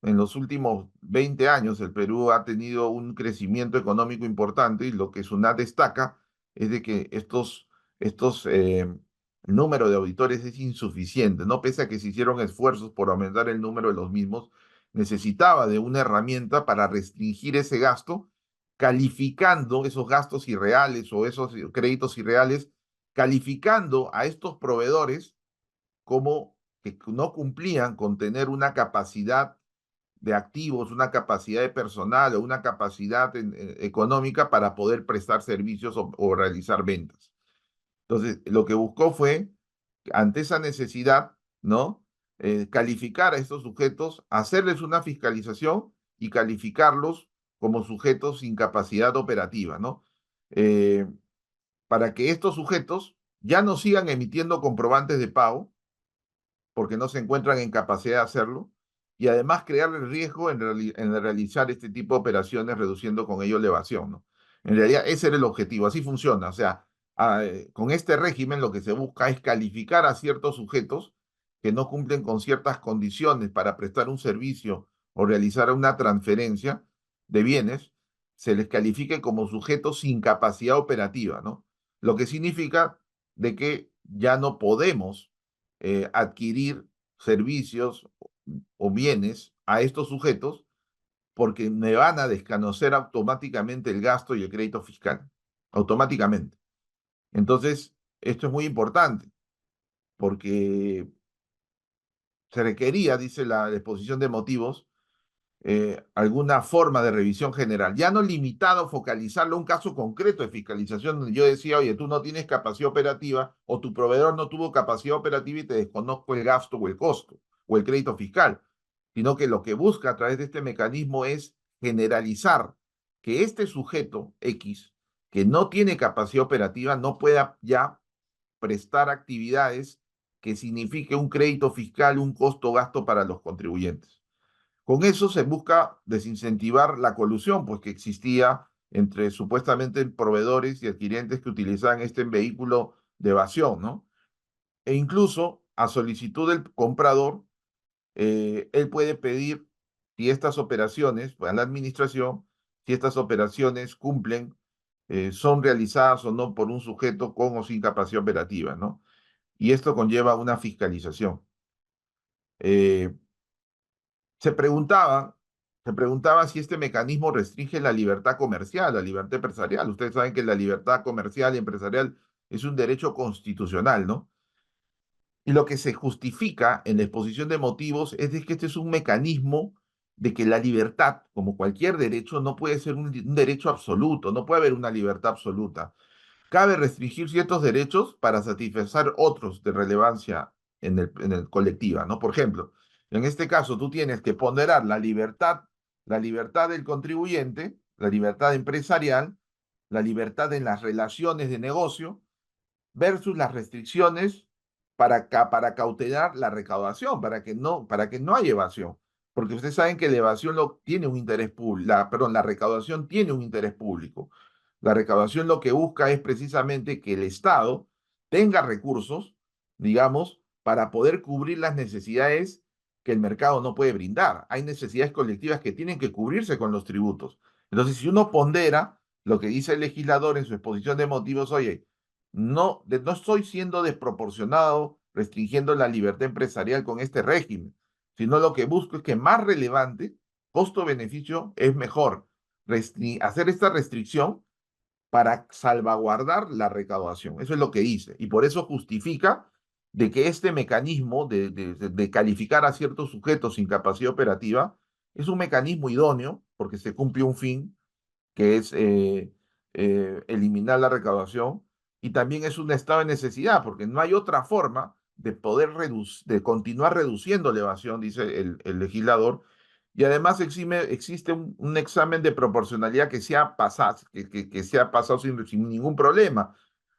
En los últimos 20 años el Perú ha tenido un crecimiento económico importante y lo que SUNAT destaca es de que el número de auditores es insuficiente, ¿no? Pese a que se hicieron esfuerzos por aumentar el número de los mismos, necesitaba de una herramienta para restringir ese gasto, calificando esos gastos irreales o esos créditos irreales, calificando a estos proveedores como que no cumplían con tener una capacidad de activos, una capacidad de personal o una capacidad económica para poder prestar servicios o realizar ventas. Entonces, lo que buscó fue, ante esa necesidad, ¿no? Calificar a estos sujetos, hacerles una fiscalización y calificarlos como sujetos sin capacidad operativa, ¿no? Eh, para que estos sujetos ya no sigan emitiendo comprobantes de pago, porque no se encuentran en capacidad de hacerlo, y además crear el riesgo en realizar este tipo de operaciones, reduciendo con ello la evasión, ¿no? En realidad ese era el objetivo, así funciona, o sea, con este régimen lo que se busca es calificar a ciertos sujetos que no cumplen con ciertas condiciones para prestar un servicio o realizar una transferencia de bienes, se les califique como sujetos sin capacidad operativa, ¿no? Lo que significa de que ya no podemos adquirir servicios o bienes a estos sujetos porque me van a desconocer automáticamente el gasto y el crédito fiscal, automáticamente. Entonces, esto es muy importante porque se requería, dice la exposición de motivos, alguna forma de revisión general, ya no limitado, focalizarlo a un caso concreto de fiscalización donde yo decía, oye, tú no tienes capacidad operativa o tu proveedor no tuvo capacidad operativa y te desconozco el gasto o el costo o el crédito fiscal, sino que lo que busca a través de este mecanismo es generalizar que este sujeto X que no tiene capacidad operativa no pueda ya prestar actividades que signifique un crédito fiscal, un costo o gasto para los contribuyentes. Con eso se busca desincentivar la colusión, pues que existía entre supuestamente proveedores y adquirientes que utilizaban este vehículo de evasión, ¿no? E incluso a solicitud del comprador, él puede pedir si estas operaciones, pues a la administración, si estas operaciones cumplen, son realizadas o no por un sujeto con o sin capacidad operativa, ¿no? Y esto conlleva una fiscalización. Eh, Se preguntaba, se preguntaba si este mecanismo restringe la libertad comercial, la libertad empresarial. Ustedes saben que la libertad comercial y empresarial es un derecho constitucional, ¿no? Y lo que se justifica en la exposición de motivos es de que este es un mecanismo de que la libertad, como cualquier derecho, no puede ser un derecho absoluto, no puede haber una libertad absoluta. Cabe restringir ciertos derechos para satisfacer otros de relevancia en el colectiva, ¿no? Por ejemplo, en este caso tú tienes que ponderar la libertad del contribuyente, la libertad empresarial, la libertad en las relaciones de negocio, versus las restricciones para cautelar la recaudación, para que no haya evasión. Porque ustedes saben que la evasión tiene un interés público, perdón, la recaudación tiene un interés público. La recaudación lo que busca es precisamente que el Estado tenga recursos, digamos, para poder cubrir las necesidades que el mercado no puede brindar. Hay necesidades colectivas que tienen que cubrirse con los tributos. Entonces, si uno pondera lo que dice el legislador en su exposición de motivos, oye, no estoy siendo desproporcionado restringiendo la libertad empresarial con este régimen, sino lo que busco es que más relevante, costo-beneficio, es mejor hacer esta restricción para salvaguardar la recaudación. Eso es lo que dice. Y por eso justifica de que este mecanismo de calificar a ciertos sujetos sin capacidad operativa es un mecanismo idóneo porque se cumple un fin que es eliminar la recaudación, y también es un estado de necesidad, porque no hay otra forma de poder de continuar reduciendo la evasión, dice el legislador, y además existe un examen de proporcionalidad que se ha pasado sin ningún problema,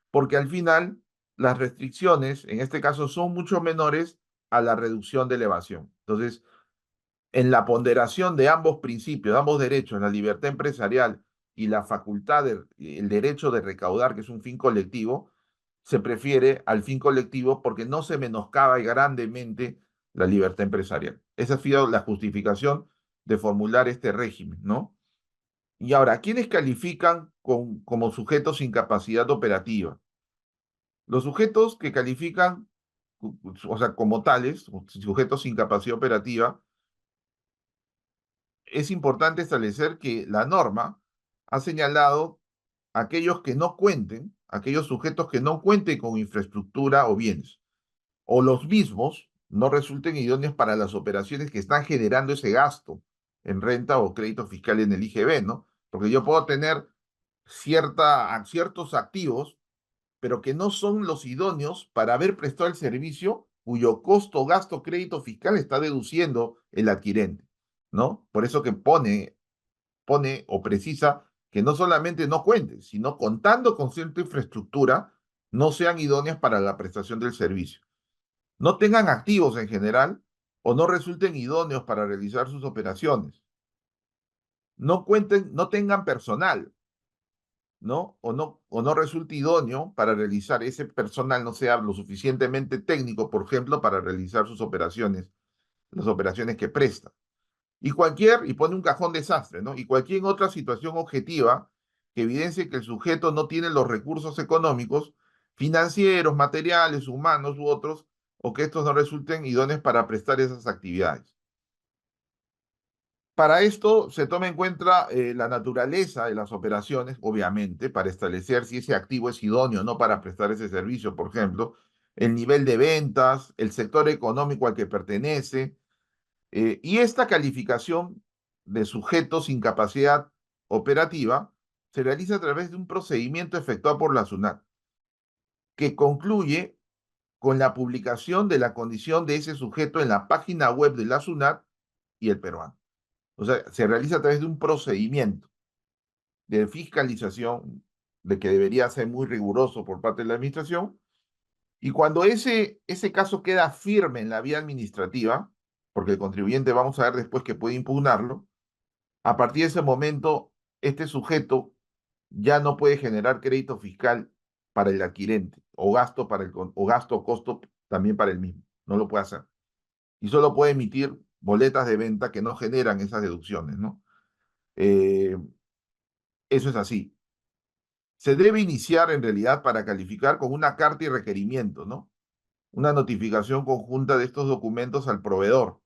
porque al final las restricciones, en este caso, son mucho menores a la reducción de la evasión. Entonces, en la ponderación de ambos principios, de ambos derechos, la libertad empresarial y la facultad, el derecho de recaudar, que es un fin colectivo, se prefiere al fin colectivo porque no se menoscaba grandemente la libertad empresarial. Esa ha sido la justificación de formular este régimen, ¿no? Y ahora, ¿quiénes califican como sujetos sin capacidad operativa? Los sujetos que califican, o sea, como tales, sujetos sin capacidad operativa, es importante establecer que la norma ha señalado aquellos sujetos que no cuenten con infraestructura o bienes, o los mismos no resulten idóneos para las operaciones que están generando ese gasto en renta o crédito fiscal en el IGB, ¿no? Porque yo puedo tener ciertos activos, pero que no son los idóneos para haber prestado el servicio cuyo costo o gasto crédito fiscal está deduciendo el adquirente, ¿no? Por eso que pone o precisa que no solamente no cuenten, sino contando con cierta infraestructura, no sean idóneas para la prestación del servicio. No tengan activos en general o no resulten idóneos para realizar sus operaciones. No tengan personal, ¿no? O no resulte idóneo para realizar ese personal, no sea lo suficientemente técnico, por ejemplo, para realizar sus operaciones, las operaciones que presta. Y pone un cajón desastre, ¿no? Y cualquier otra situación objetiva que evidencie que el sujeto no tiene los recursos económicos, financieros, materiales, humanos u otros, o que estos no resulten idóneos para prestar esas actividades. Para esto se toma en cuenta la naturaleza de las operaciones, obviamente, para establecer si ese activo es idóneo o no para prestar ese servicio, por ejemplo, el nivel de ventas, el sector económico al que pertenece, y esta calificación de sujetos sin capacidad operativa se realiza a través de un procedimiento efectuado por la SUNAT, que concluye con la publicación de la condición de ese sujeto en la página web de la SUNAT y el peruano. O sea, se realiza a través de un procedimiento de fiscalización, de que debería ser muy riguroso por parte de la administración, y cuando ese caso queda firme en la vía administrativa, porque el contribuyente, vamos a ver después, que puede impugnarlo, a partir de ese momento, este sujeto ya no puede generar crédito fiscal para el adquirente o gasto o costo también para el mismo. No lo puede hacer. Y solo puede emitir boletas de venta que no generan esas deducciones, ¿no? Eh, Eso es así. Se debe iniciar en realidad para calificar con una carta y requerimiento, ¿no? Una notificación conjunta de estos documentos al proveedor,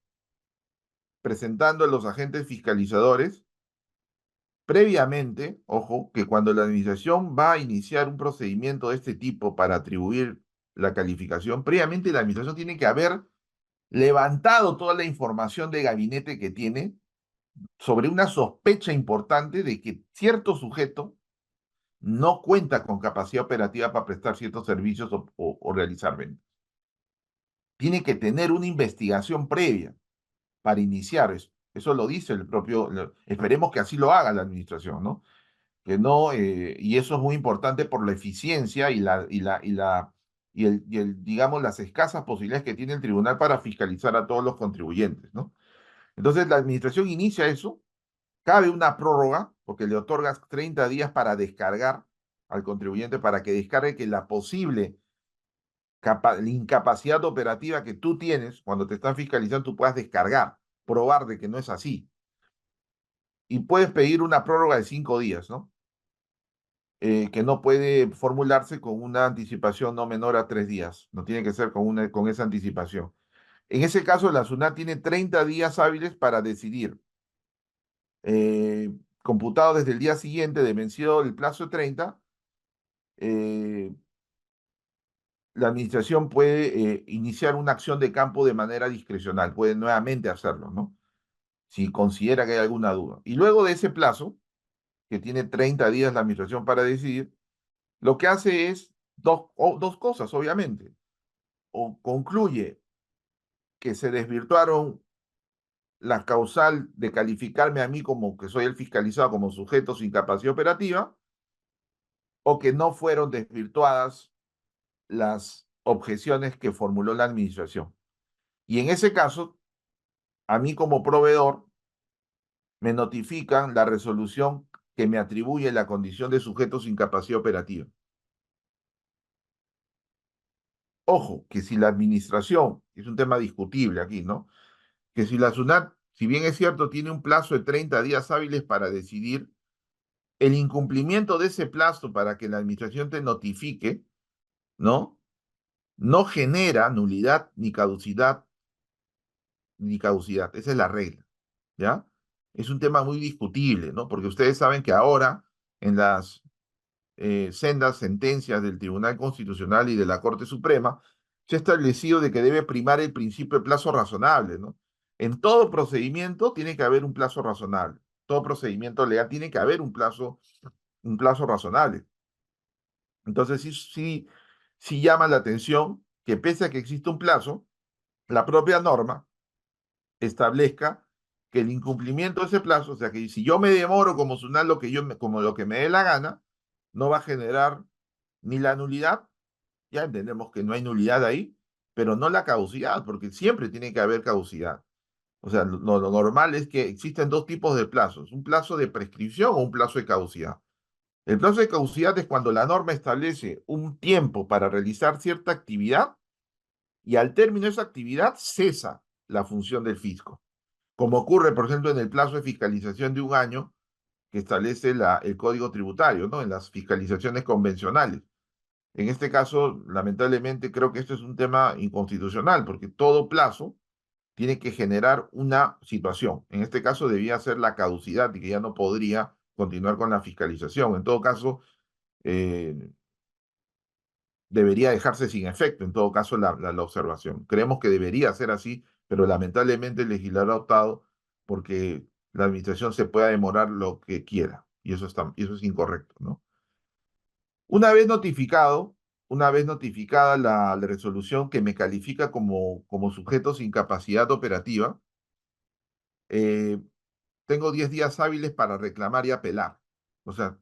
presentando a los agentes fiscalizadores previamente. Ojo, que cuando la administración va a iniciar un procedimiento de este tipo para atribuir la calificación, previamente la administración tiene que haber levantado toda la información de gabinete que tiene sobre una sospecha importante de que cierto sujeto no cuenta con capacidad operativa para prestar ciertos servicios o realizar ventas. Tiene que tener una investigación previa para iniciar eso. Eso lo dice el propio, esperemos que así lo haga la administración, ¿no? Que no, y eso es muy importante por la eficiencia y digamos, las escasas posibilidades que tiene el tribunal para fiscalizar a todos los contribuyentes, ¿no? Entonces la administración inicia eso, cabe una prórroga, porque le otorgas 30 días para descargar al contribuyente para que descargue que la posible la incapacidad operativa que tú tienes cuando te están fiscalizando, tú puedas descargar, probar de que no es así. Y puedes pedir una prórroga de 5 días, ¿no? Que no puede formularse con una anticipación no menor a 3 días, no tiene que ser con esa anticipación. En ese caso, la SUNAT tiene 30 días hábiles para decidir, eh, computado desde el día siguiente de vencido el plazo de 30, eh, la administración puede iniciar una acción de campo de manera discrecional, puede nuevamente hacerlo, ¿no? Si considera que hay alguna duda. Y luego de ese plazo, que tiene 30 días la administración para decidir, lo que hace es dos cosas, obviamente. O concluye que se desvirtuaron la causal de calificarme a mí como que soy el fiscalizado como sujeto sin capacidad operativa, o que no fueron desvirtuadas las objeciones que formuló la administración. Y en ese caso, a mí como proveedor me notifican la resolución que me atribuye la condición de sujeto sin capacidad operativa. Ojo, que si la administración, es un tema discutible aquí, ¿no? Que si la SUNAT, si bien es cierto, tiene un plazo de 30 días hábiles para decidir, el incumplimiento de ese plazo para que la administración te notifique, ¿no? No genera nulidad ni caducidad. Esa es la regla, ¿ya? Es un tema muy discutible, ¿no? Porque ustedes saben que ahora, en las sendas sentencias del Tribunal Constitucional y de la Corte Suprema, se ha establecido de que debe primar el principio de plazo razonable, ¿no? En todo procedimiento tiene que haber un plazo razonable. Todo procedimiento legal tiene que haber un plazo razonable. Entonces, sí llama la atención que pese a que existe un plazo, la propia norma establezca que el incumplimiento de ese plazo, o sea, que si yo me demoro como SUNAT como lo que me dé la gana, no va a generar ni la nulidad, ya entendemos que no hay nulidad ahí, pero no la caducidad, porque siempre tiene que haber caducidad. O sea, lo normal es que existen dos tipos de plazos, un plazo de prescripción o un plazo de caducidad. El plazo de caducidad es cuando la norma establece un tiempo para realizar cierta actividad y al término de esa actividad cesa la función del fisco, como ocurre, por ejemplo, en el plazo de fiscalización de un año que establece el Código Tributario, ¿no? En las fiscalizaciones convencionales. En este caso, lamentablemente, creo que esto es un tema inconstitucional, porque todo plazo tiene que generar una situación. En este caso, debía ser la caducidad y que ya no podría continuar con la fiscalización. En todo caso, eh, debería dejarse sin efecto, en todo caso, la observación. Creemos que debería ser así, pero lamentablemente el legislador ha optado porque la administración se pueda demorar lo que quiera, y eso es incorrecto, ¿no? Una vez notificado, una vez notificada la resolución que me califica como sujeto sin capacidad operativa, eh, tengo 10 días hábiles para reclamar y apelar. O sea,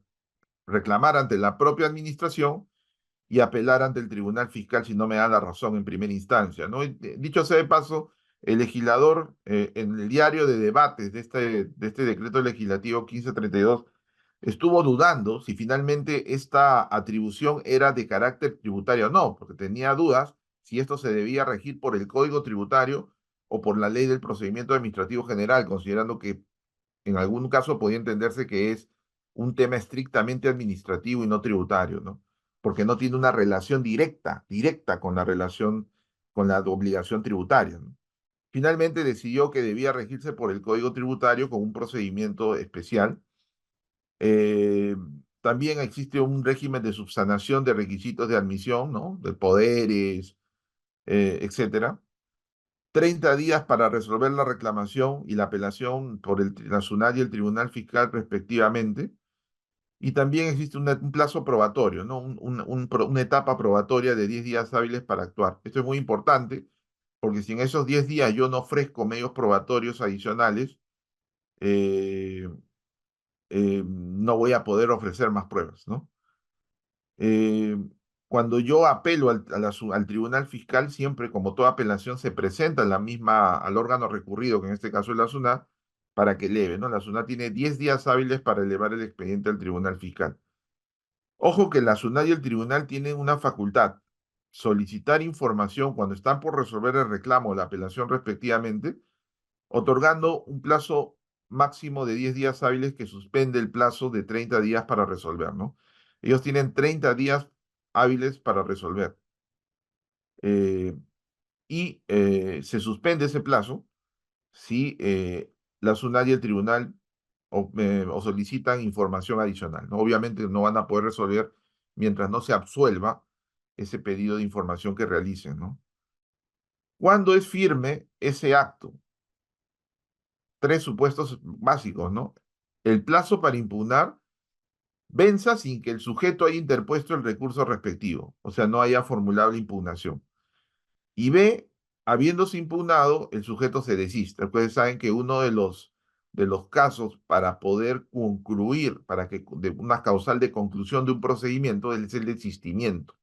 reclamar ante la propia administración y apelar ante el Tribunal Fiscal si no me da la razón en primera instancia, ¿no? Dicho sea de paso, el legislador en el diario de debates de este decreto legislativo 1532 estuvo dudando si finalmente esta atribución era de carácter tributario o no, porque tenía dudas si esto se debía regir por el Código Tributario o por la Ley del Procedimiento Administrativo General, considerando que en algún caso podía entenderse que es un tema estrictamente administrativo y no tributario, ¿no? Porque no tiene una relación directa con la relación, con la obligación tributaria, ¿no? Finalmente decidió que debía regirse por el Código Tributario con un procedimiento especial. Eh, También existe un régimen de subsanación de requisitos de admisión, ¿no? De poderes, etcétera. 30 días para resolver la reclamación y la apelación por la SUNAT y el Tribunal Fiscal respectivamente. Y también existe un plazo probatorio, ¿no? Una etapa probatoria de 10 días hábiles para actuar. Esto es muy importante porque si en esos 10 días yo no ofrezco medios probatorios adicionales, eh, no voy a poder ofrecer más pruebas, ¿no? Eh, Cuando yo apelo al Tribunal Fiscal, siempre, como toda apelación, se presenta al órgano recurrido, que en este caso es la SUNAT, para que eleve, ¿no? La SUNAT tiene 10 días hábiles para elevar el expediente al Tribunal Fiscal. Ojo que la SUNAT y el tribunal tienen una facultad, solicitar información cuando están por resolver el reclamo o la apelación respectivamente, otorgando un plazo máximo de 10 días hábiles que suspende el plazo de 30 días para resolver, ¿no? Ellos tienen 30 días hábiles para resolver. eh, Se suspende ese plazo si la SUNAT y el tribunal o solicitan información adicional, ¿no? Obviamente no van a poder resolver mientras no se absuelva ese pedido de información que realicen, ¿no? ¿Cuándo es firme ese acto? Tres supuestos básicos, ¿no? El plazo para impugnar venza sin que el sujeto haya interpuesto el recurso respectivo, o sea, no haya formulado la impugnación. Y B, habiéndose impugnado, el sujeto se desiste. Ustedes saben que uno de los casos para poder concluir, para que de una causal de conclusión de un procedimiento es el desistimiento.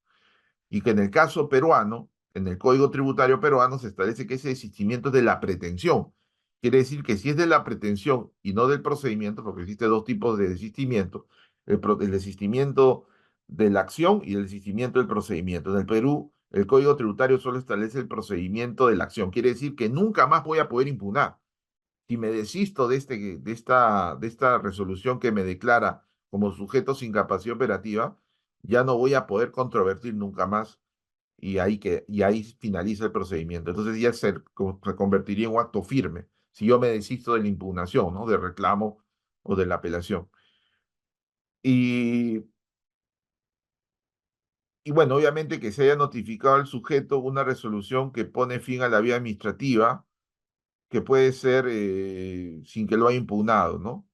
Y que en el caso peruano, en el Código Tributario peruano, se establece que ese desistimiento es de la pretensión. Quiere decir que si es de la pretensión y no del procedimiento, porque existen dos tipos de desistimiento, el desistimiento de la acción y el desistimiento del procedimiento. En el Perú, el Código Tributario solo establece el procedimiento de la acción. Quiere decir que nunca más voy a poder impugnar. Si me desisto de esta resolución que me declara como sujeto sin capacidad operativa, ya no voy a poder controvertir nunca más y ahí finaliza el procedimiento. Entonces ya se convertiría en un acto firme si yo me desisto de la impugnación, ¿no? Del reclamo o de la apelación. Y, y bueno, obviamente que se haya notificado al sujeto una resolución que pone fin a la vía administrativa, que puede ser sin que lo haya impugnado, ¿no?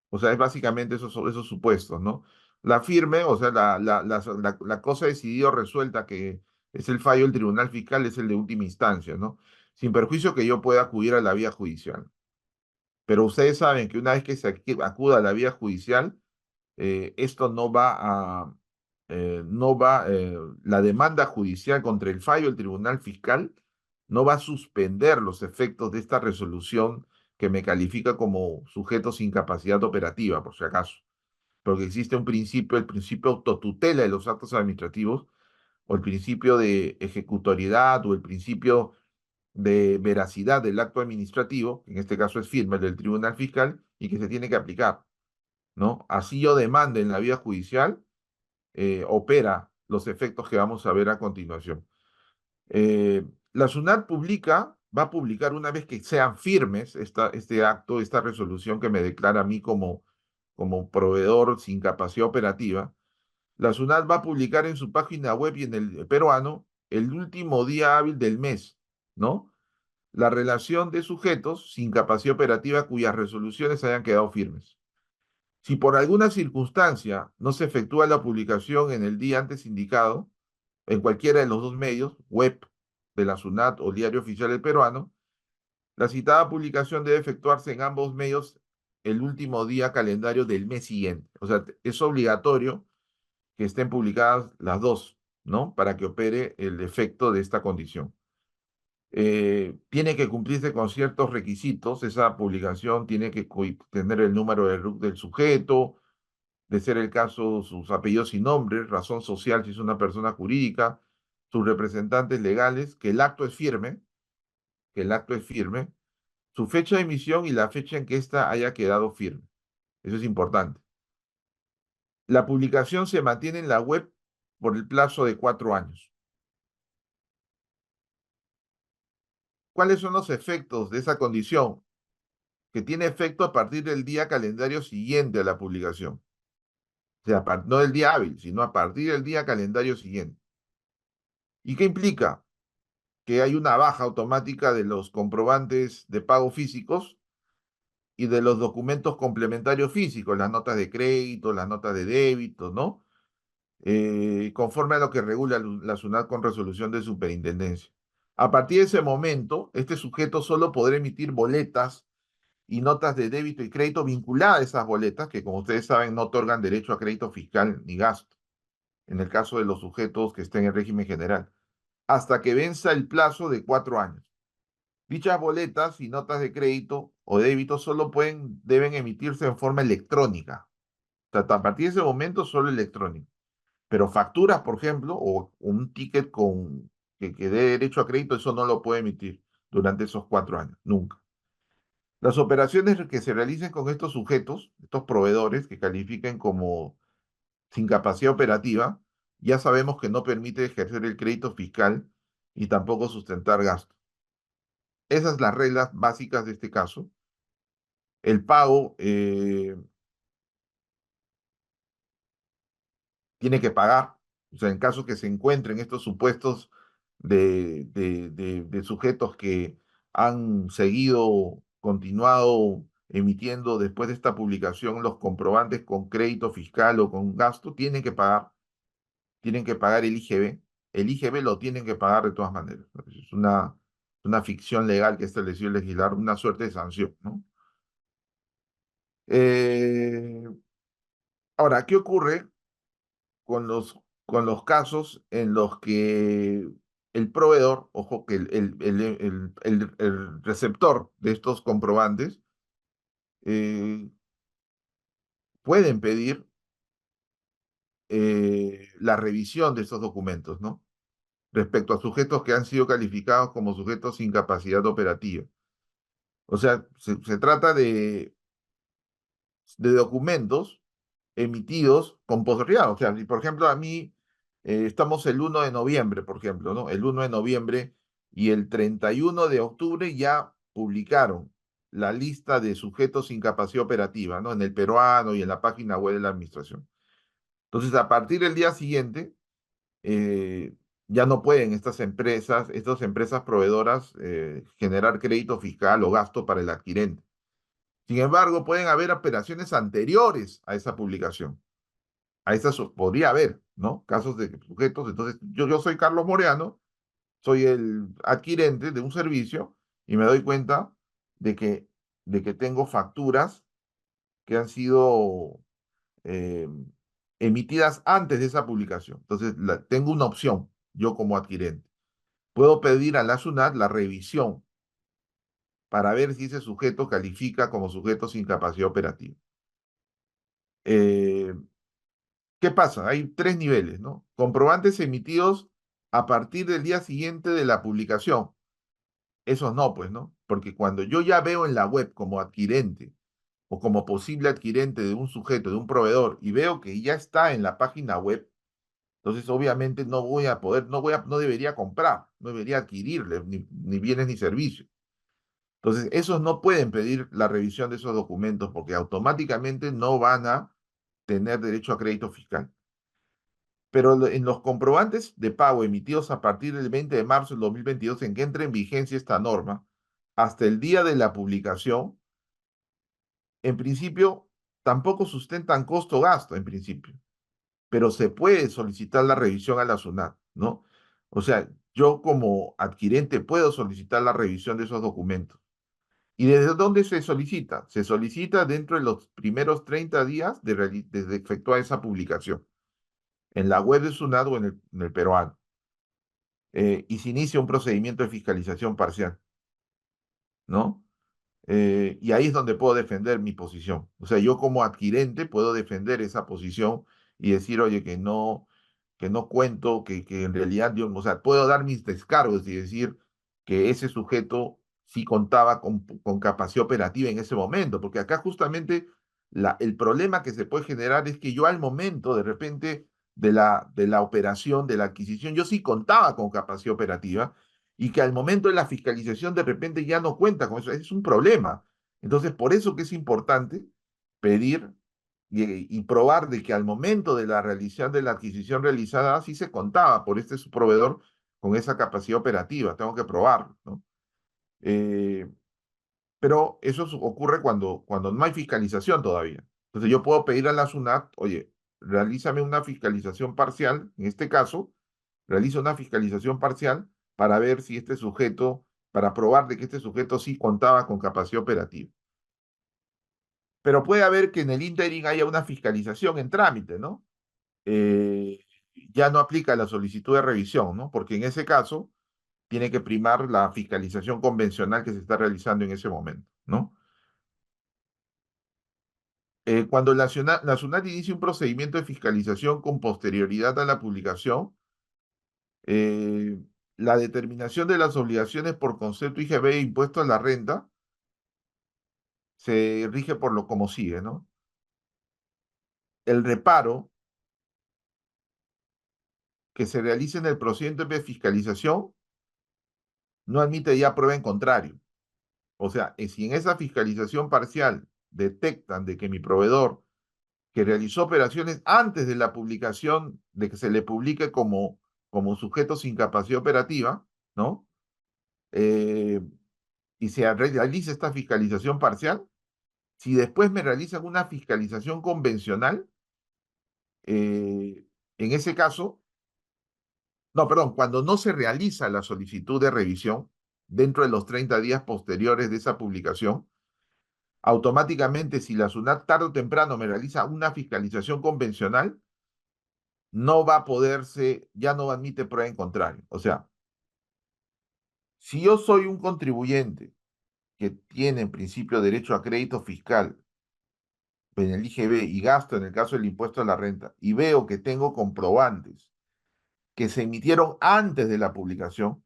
O sea, es básicamente esos supuestos, ¿no? La firme, o sea, la cosa decidida o resuelta que es el fallo del Tribunal Fiscal es el de última instancia, ¿no? Sin perjuicio que yo pueda acudir a la vía judicial. Pero ustedes saben que una vez que acuda a la vía judicial, esto no va no va, la demanda judicial contra el fallo del Tribunal Fiscal no va a suspender los efectos de esta resolución que me califica como sujeto sin capacidad operativa, por si acaso. Porque existe un principio, el principio de autotutela de los actos administrativos, o el principio de ejecutoriedad, o el principio de veracidad del acto administrativo, en este caso es firme el del Tribunal Fiscal, y que se tiene que aplicar, ¿no? Así yo demande en la vía judicial, opera los efectos que vamos a ver a continuación. La SUNAT va a publicar una vez que sean firmes este acto, esta resolución que me declara a mí como proveedor sin capacidad operativa. La SUNAT va a publicar en su página web y en el peruano el último día hábil del mes, ¿no? La relación de sujetos sin capacidad operativa cuyas resoluciones hayan quedado firmes. Si por alguna circunstancia no se efectúa la publicación en el día antes indicado, en cualquiera de los dos medios, web de la SUNAT o Diario Oficial del Peruano, la citada publicación debe efectuarse en ambos medios el último día calendario del mes siguiente. O sea, es obligatorio que estén publicadas las dos, ¿no? Para que opere el efecto de esta condición. Tiene que cumplirse con ciertos requisitos. Esa publicación tiene que tener el número de RUC del sujeto, de ser el caso sus apellidos y nombres, razón social si es una persona jurídica, sus representantes legales, que el acto es firme, que el acto es firme, su fecha de emisión y la fecha en que ésta haya quedado firme. Eso es importante. La publicación se mantiene en la web por el plazo de 4 años. ¿Cuáles son los efectos de esa condición? Que tiene efecto a partir del día calendario siguiente a la publicación. O sea, no del día hábil, sino a partir del día calendario siguiente. ¿Y qué implica? que hay una baja automática de los comprobantes de pago físicos y de los documentos complementarios físicos, las notas de crédito, las notas de débito, ¿no? Conforme a lo que regula la SUNAT con resolución de superintendencia. A partir de ese momento, este sujeto solo podrá emitir boletas y notas de débito y crédito vinculadas a esas boletas, que como ustedes saben no otorgan derecho a crédito fiscal ni gasto, en el caso de los sujetos que estén en régimen general, hasta que venza el plazo de 4 años. Dichas boletas y notas de crédito o débito solo deben emitirse en forma electrónica. O sea, a partir de ese momento solo electrónico. Pero facturas, por ejemplo, o un ticket que dé derecho a crédito, eso no lo puede emitir durante esos 4 años, nunca. Las operaciones que se realicen con estos sujetos, estos proveedores que califiquen como sin capacidad operativa, ya sabemos que no permite ejercer el crédito fiscal y tampoco sustentar gastos. Esas son las reglas básicas de este caso. El pago tiene que pagar, o sea, en caso que se encuentren estos supuestos de sujetos que han seguido, continuado emitiendo después de esta publicación los comprobantes con crédito fiscal o con gasto, tienen que pagar el IGB. El IGB lo tienen que pagar de todas maneras. Es una ficción legal que estableció el legislador, una suerte de sanción, ¿no? Eh, Ahora, ¿qué ocurre con los casos en los que el proveedor, ojo, que el receptor de estos comprobantes eh, pueden pedir la revisión de estos documentos, ¿no? Respecto a sujetos que han sido calificados como sujetos sin capacidad operativa. O sea, se trata de documentos emitidos con posterioridad. O sea, si por ejemplo a mí estamos el 1 de noviembre, por ejemplo, ¿no? El 1 de noviembre y el 31 de octubre ya publicaron la lista de sujetos sin capacidad operativa, ¿no? En el peruano y en la página web de la administración. Entonces, a partir del día siguiente, eh, ya no pueden estas empresas proveedoras generar crédito fiscal o gasto para el adquirente. Sin embargo, pueden haber operaciones anteriores a esa publicación. A esas podría haber, ¿no? Casos de sujetos. Entonces, yo soy Carlos Moreano, soy el adquirente de un servicio y me doy cuenta de que, de que tengo facturas que han sido eh, emitidas antes de esa publicación. Entonces, tengo una opción, yo como adquirente. Puedo pedir a la SUNAT la revisión para ver si ese sujeto califica como sujeto sin capacidad operativa. Eh, ¿Qué pasa? Hay tres niveles, ¿no? Comprobantes emitidos a partir del día siguiente de la publicación. Esos no, pues, ¿no? Porque cuando yo ya veo en la web como adquirente o como posible adquirente de un sujeto, de un proveedor, y veo que ya está en la página web, entonces obviamente no voy a poder, no debería comprar, no debería adquirirle ni bienes ni servicios. Entonces, esos no pueden pedir la revisión de esos documentos porque automáticamente no van a tener derecho a crédito fiscal. Pero en los comprobantes de pago emitidos a partir del 20 de marzo del 2022 en que entre en vigencia esta norma, hasta el día de la publicación, en principio tampoco sustentan costo-gasto, en principio, pero se puede solicitar la revisión a la SUNAT, ¿no? O sea, yo como adquirente puedo solicitar la revisión de esos documentos. ¿Y desde dónde se solicita? Se solicita dentro de los primeros 30 días desde efectuar esa publicación, en la web de SUNAT o en el peruano. Y se inicia un procedimiento de fiscalización parcial, ¿no? Y ahí es donde puedo defender mi posición. O sea, yo como adquirente puedo defender esa posición y decir, oye, que no cuento, que en realidad yo, o sea, puedo dar mis descargos y decir que ese sujeto sí contaba con capacidad operativa en ese momento, porque acá justamente el problema que se puede generar es que yo al momento, de repente, de la operación, de la adquisición, yo sí contaba con capacidad operativa y que al momento de la fiscalización de repente ya no cuenta con eso. Es un problema. Entonces, por eso que es importante pedir y probar de que al momento de la realización de la adquisición realizada sí se contaba por este su proveedor con esa capacidad operativa, tengo que probarlo, ¿no? Eh, pero eso ocurre cuando no hay fiscalización todavía. Entonces yo puedo pedir a la SUNAT, oye, realízame una fiscalización parcial, en este caso, realiza una fiscalización parcial para ver si este sujeto, para probar de que este sujeto sí contaba con capacidad operativa. Pero puede haber que en el ínterin haya una fiscalización en trámite, ¿no? Eh, ya no aplica la solicitud de revisión, ¿no? Porque en ese caso tiene que primar la fiscalización convencional que se está realizando en ese momento, ¿no? Cuando la SUNAT inicia un procedimiento de fiscalización con posterioridad a la publicación, eh, la determinación de las obligaciones por concepto IGB e impuesto a la renta se rige por lo como sigue, ¿no? El reparo que se realice en el procedimiento de fiscalización no admite ya prueba en contrario. O sea, si en esa fiscalización parcial detectan de que mi proveedor que realizó operaciones antes de la publicación, de que se le publique como sujeto sin capacidad operativa, ¿no? Eh, y se realiza esta fiscalización parcial, si después me realizan una fiscalización convencional, en ese caso, no, perdón, cuando no se realiza la solicitud de revisión dentro de los 30 días posteriores de esa publicación, automáticamente si la SUNAT tarde o temprano me realiza una fiscalización convencional, no va a poderse, ya no admite prueba en contrario. O sea, si yo soy un contribuyente que tiene en principio derecho a crédito fiscal en el IGB y gasto en el caso del impuesto a la renta y veo que tengo comprobantes que se emitieron antes de la publicación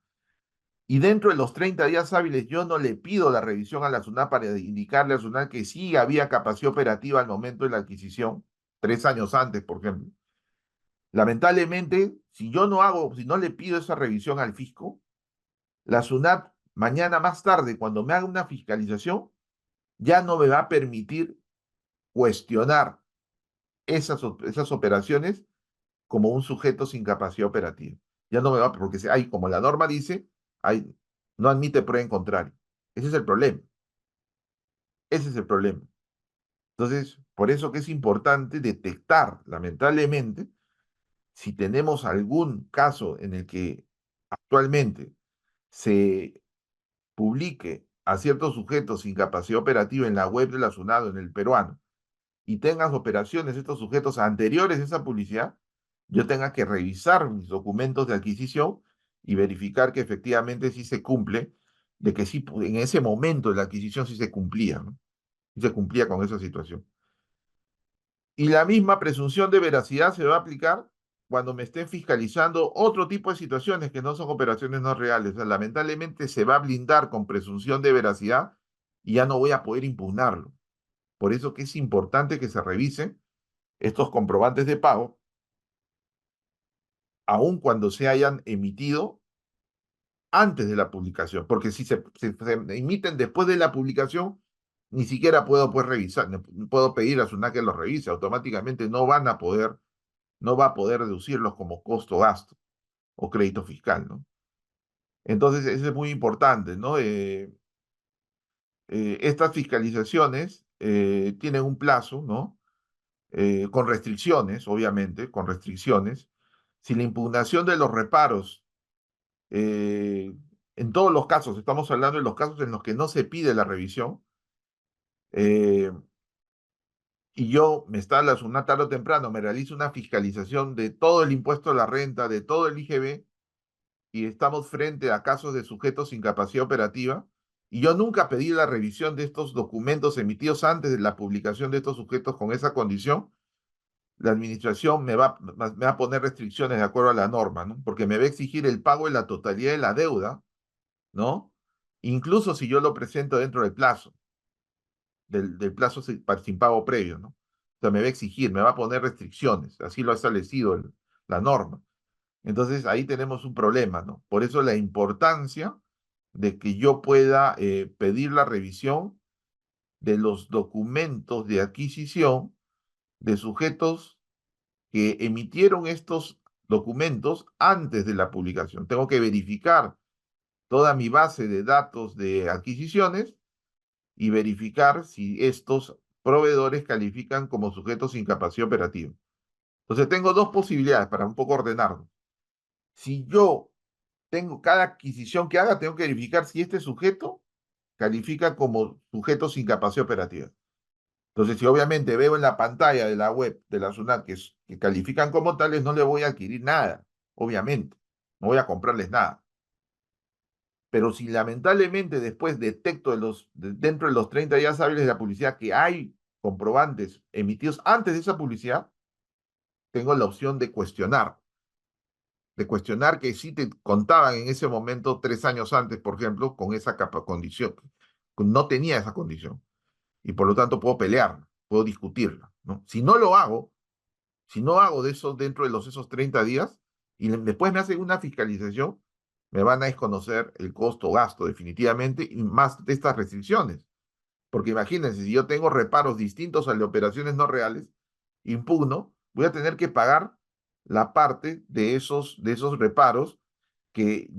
y dentro de los 30 días hábiles yo no le pido la revisión a la SUNAT para indicarle a la SUNAT que sí había capacidad operativa al momento de la adquisición, 3 años antes, por ejemplo. Lamentablemente, si no le pido esa revisión al fisco, la SUNAT mañana más tarde, cuando me haga una fiscalización, ya no me va a permitir cuestionar esas operaciones como un sujeto sin capacidad operativa. Ya no me va, porque hay, como la norma dice, hay, no admite prueba en contrario. Ese es el problema. Ese es el problema. Entonces, por eso que es importante detectar, lamentablemente, si tenemos algún caso en el que actualmente se publique a ciertos sujetos sin capacidad operativa en la web de la SUNAT en el peruano y tengas operaciones de estos sujetos anteriores a esa publicidad, yo tenga que revisar mis documentos de adquisición y verificar que efectivamente sí se cumple, de que sí, en ese momento de la adquisición sí se cumplía, ¿no? Sí se cumplía con esa situación. Y la misma presunción de veracidad se va a aplicar cuando me estén fiscalizando otro tipo de situaciones que no son operaciones no reales. O sea, lamentablemente se va a blindar con presunción de veracidad y ya no voy a poder impugnarlo. Por eso que es importante que se revisen estos comprobantes de pago, aun cuando se hayan emitido antes de la publicación, porque si se emiten después de la publicación, ni siquiera puedo pues revisar, no puedo pedir a SUNAT que los revise, automáticamente no va a poder deducirlos como costo gasto o crédito fiscal, ¿no? Entonces, eso es muy importante, ¿no? Estas fiscalizaciones tienen un plazo, ¿no? Con restricciones, obviamente, con restricciones. Si la impugnación de los reparos, eh, en todos los casos, estamos hablando de los casos en los que no se pide la revisión, eh, y yo me instalas una tarde o temprano, me realizo una fiscalización de todo el impuesto a la renta, de todo el IGB, y estamos frente a casos de sujetos sin capacidad operativa, y yo nunca pedí la revisión de estos documentos emitidos antes de la publicación de estos sujetos con esa condición, la administración me va a poner restricciones de acuerdo a la norma, ¿no? Porque me va a exigir el pago de la totalidad de la deuda, ¿no? Incluso si yo lo presento dentro del plazo, del plazo sin pago previo, ¿no? O sea, me va a exigir, me va a poner restricciones, así lo ha establecido la norma. Entonces ahí tenemos un problema, ¿no? Por eso la importancia de que yo pueda pedir la revisión de los documentos de adquisición de sujetos que emitieron estos documentos antes de la publicación. Tengo que verificar toda mi base de datos de adquisiciones y verificar si estos proveedores califican como sujetos sin capacidad operativa. Entonces tengo dos posibilidades para un poco ordenarlo. Si yo tengo cada adquisición que haga, tengo que verificar si este sujeto califica como sujeto sin capacidad operativa. Entonces, si obviamente veo en la pantalla de la web de la SUNAT que califican como tales, no le voy a adquirir nada, obviamente. No voy a comprarles nada. Pero si lamentablemente después detecto dentro de los 30 días hábiles de la publicidad que hay comprobantes emitidos antes de esa publicidad, tengo la opción de cuestionar que sí te contaban en ese momento 3 años antes, por ejemplo, con esa condición. No tenía esa condición y por lo tanto puedo pelearla, puedo discutirla, ¿no? Si no hago de eso dentro de esos 30 días y después me hacen una fiscalización, me van a desconocer el costo gasto definitivamente y más de estas restricciones. Porque imagínense, si yo tengo reparos distintos a de operaciones no reales, impugno, voy a tener que pagar la parte de esos reparos que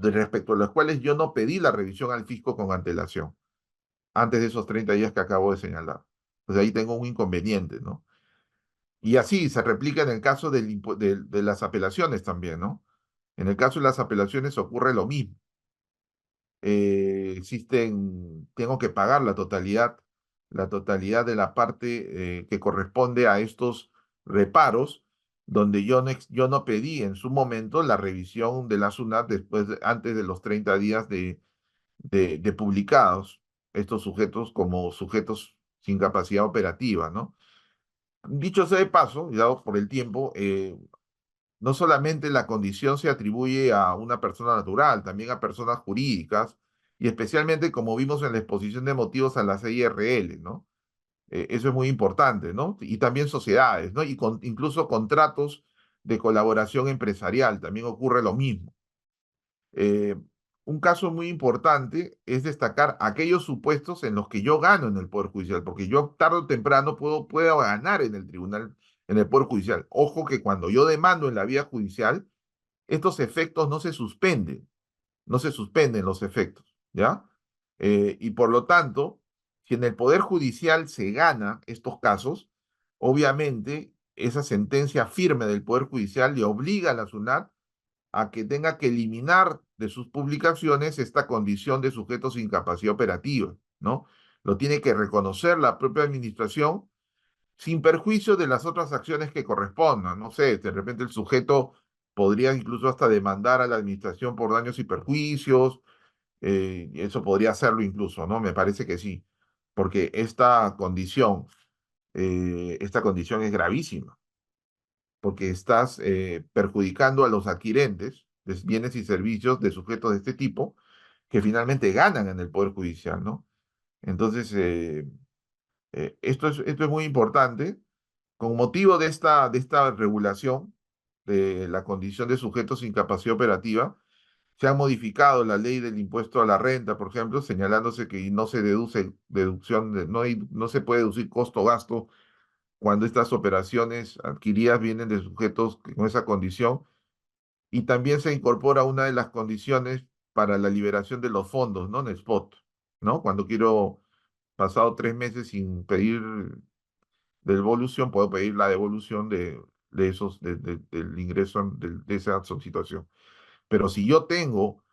respecto a los cuales yo no pedí la revisión al fisco con antelación, antes de esos 30 días que acabo de señalar. Pues ahí tengo un inconveniente, ¿no? Y así se replica en el caso de las apelaciones también, ¿no? En el caso de las apelaciones ocurre lo mismo. Tengo que pagar la totalidad de la parte que corresponde a estos reparos, donde yo no pedí en su momento la revisión de la SUNAT antes de los 30 días de publicados estos sujetos como sujetos sin capacidad operativa, ¿no? Dicho sea de paso, y dado por el tiempo, no solamente la condición se atribuye a una persona natural, también a personas jurídicas, y especialmente, como vimos en la exposición de motivos, a las IRL, ¿no? Eso es muy importante, ¿no? Y también sociedades, ¿no? Y incluso contratos de colaboración empresarial, también ocurre lo mismo. Eh, un caso muy importante es destacar aquellos supuestos en los que yo gano en el Poder Judicial, porque yo tarde o temprano puedo ganar en el tribunal, en el Poder Judicial. Ojo que cuando yo demando en la vía judicial, estos efectos no se suspenden los efectos, ¿ya? Y por lo tanto, si en el Poder Judicial se gana estos casos, obviamente esa sentencia firme del Poder Judicial le obliga a la SUNAT a que tenga que eliminar de sus publicaciones esta condición de sujetos sin capacidad operativa, ¿no? Lo tiene que reconocer la propia administración sin perjuicio de las otras acciones que correspondan. No sé, de repente el sujeto podría incluso hasta demandar a la administración por daños y perjuicios, eso podría hacerlo incluso, ¿no? Me parece que sí, porque esta condición es gravísima porque estás perjudicando a los adquirentes de bienes y servicios de sujetos de este tipo que finalmente ganan en el Poder Judicial, ¿no? Entonces, esto es muy importante. Con motivo de esta regulación de la condición de sujetos sin capacidad operativa, se ha modificado la ley del impuesto a la renta, por ejemplo, señalándose que no se deduce deducción, no se puede deducir costo-gasto cuando estas operaciones adquiridas vienen de sujetos con esa condición. Y también se incorpora una de las condiciones para la liberación de los fondos, ¿no? En spot, ¿no? Cuando quiero, pasado 3 meses sin pedir devolución, puedo pedir la devolución del ingreso de esa situación. Pero si yo tengo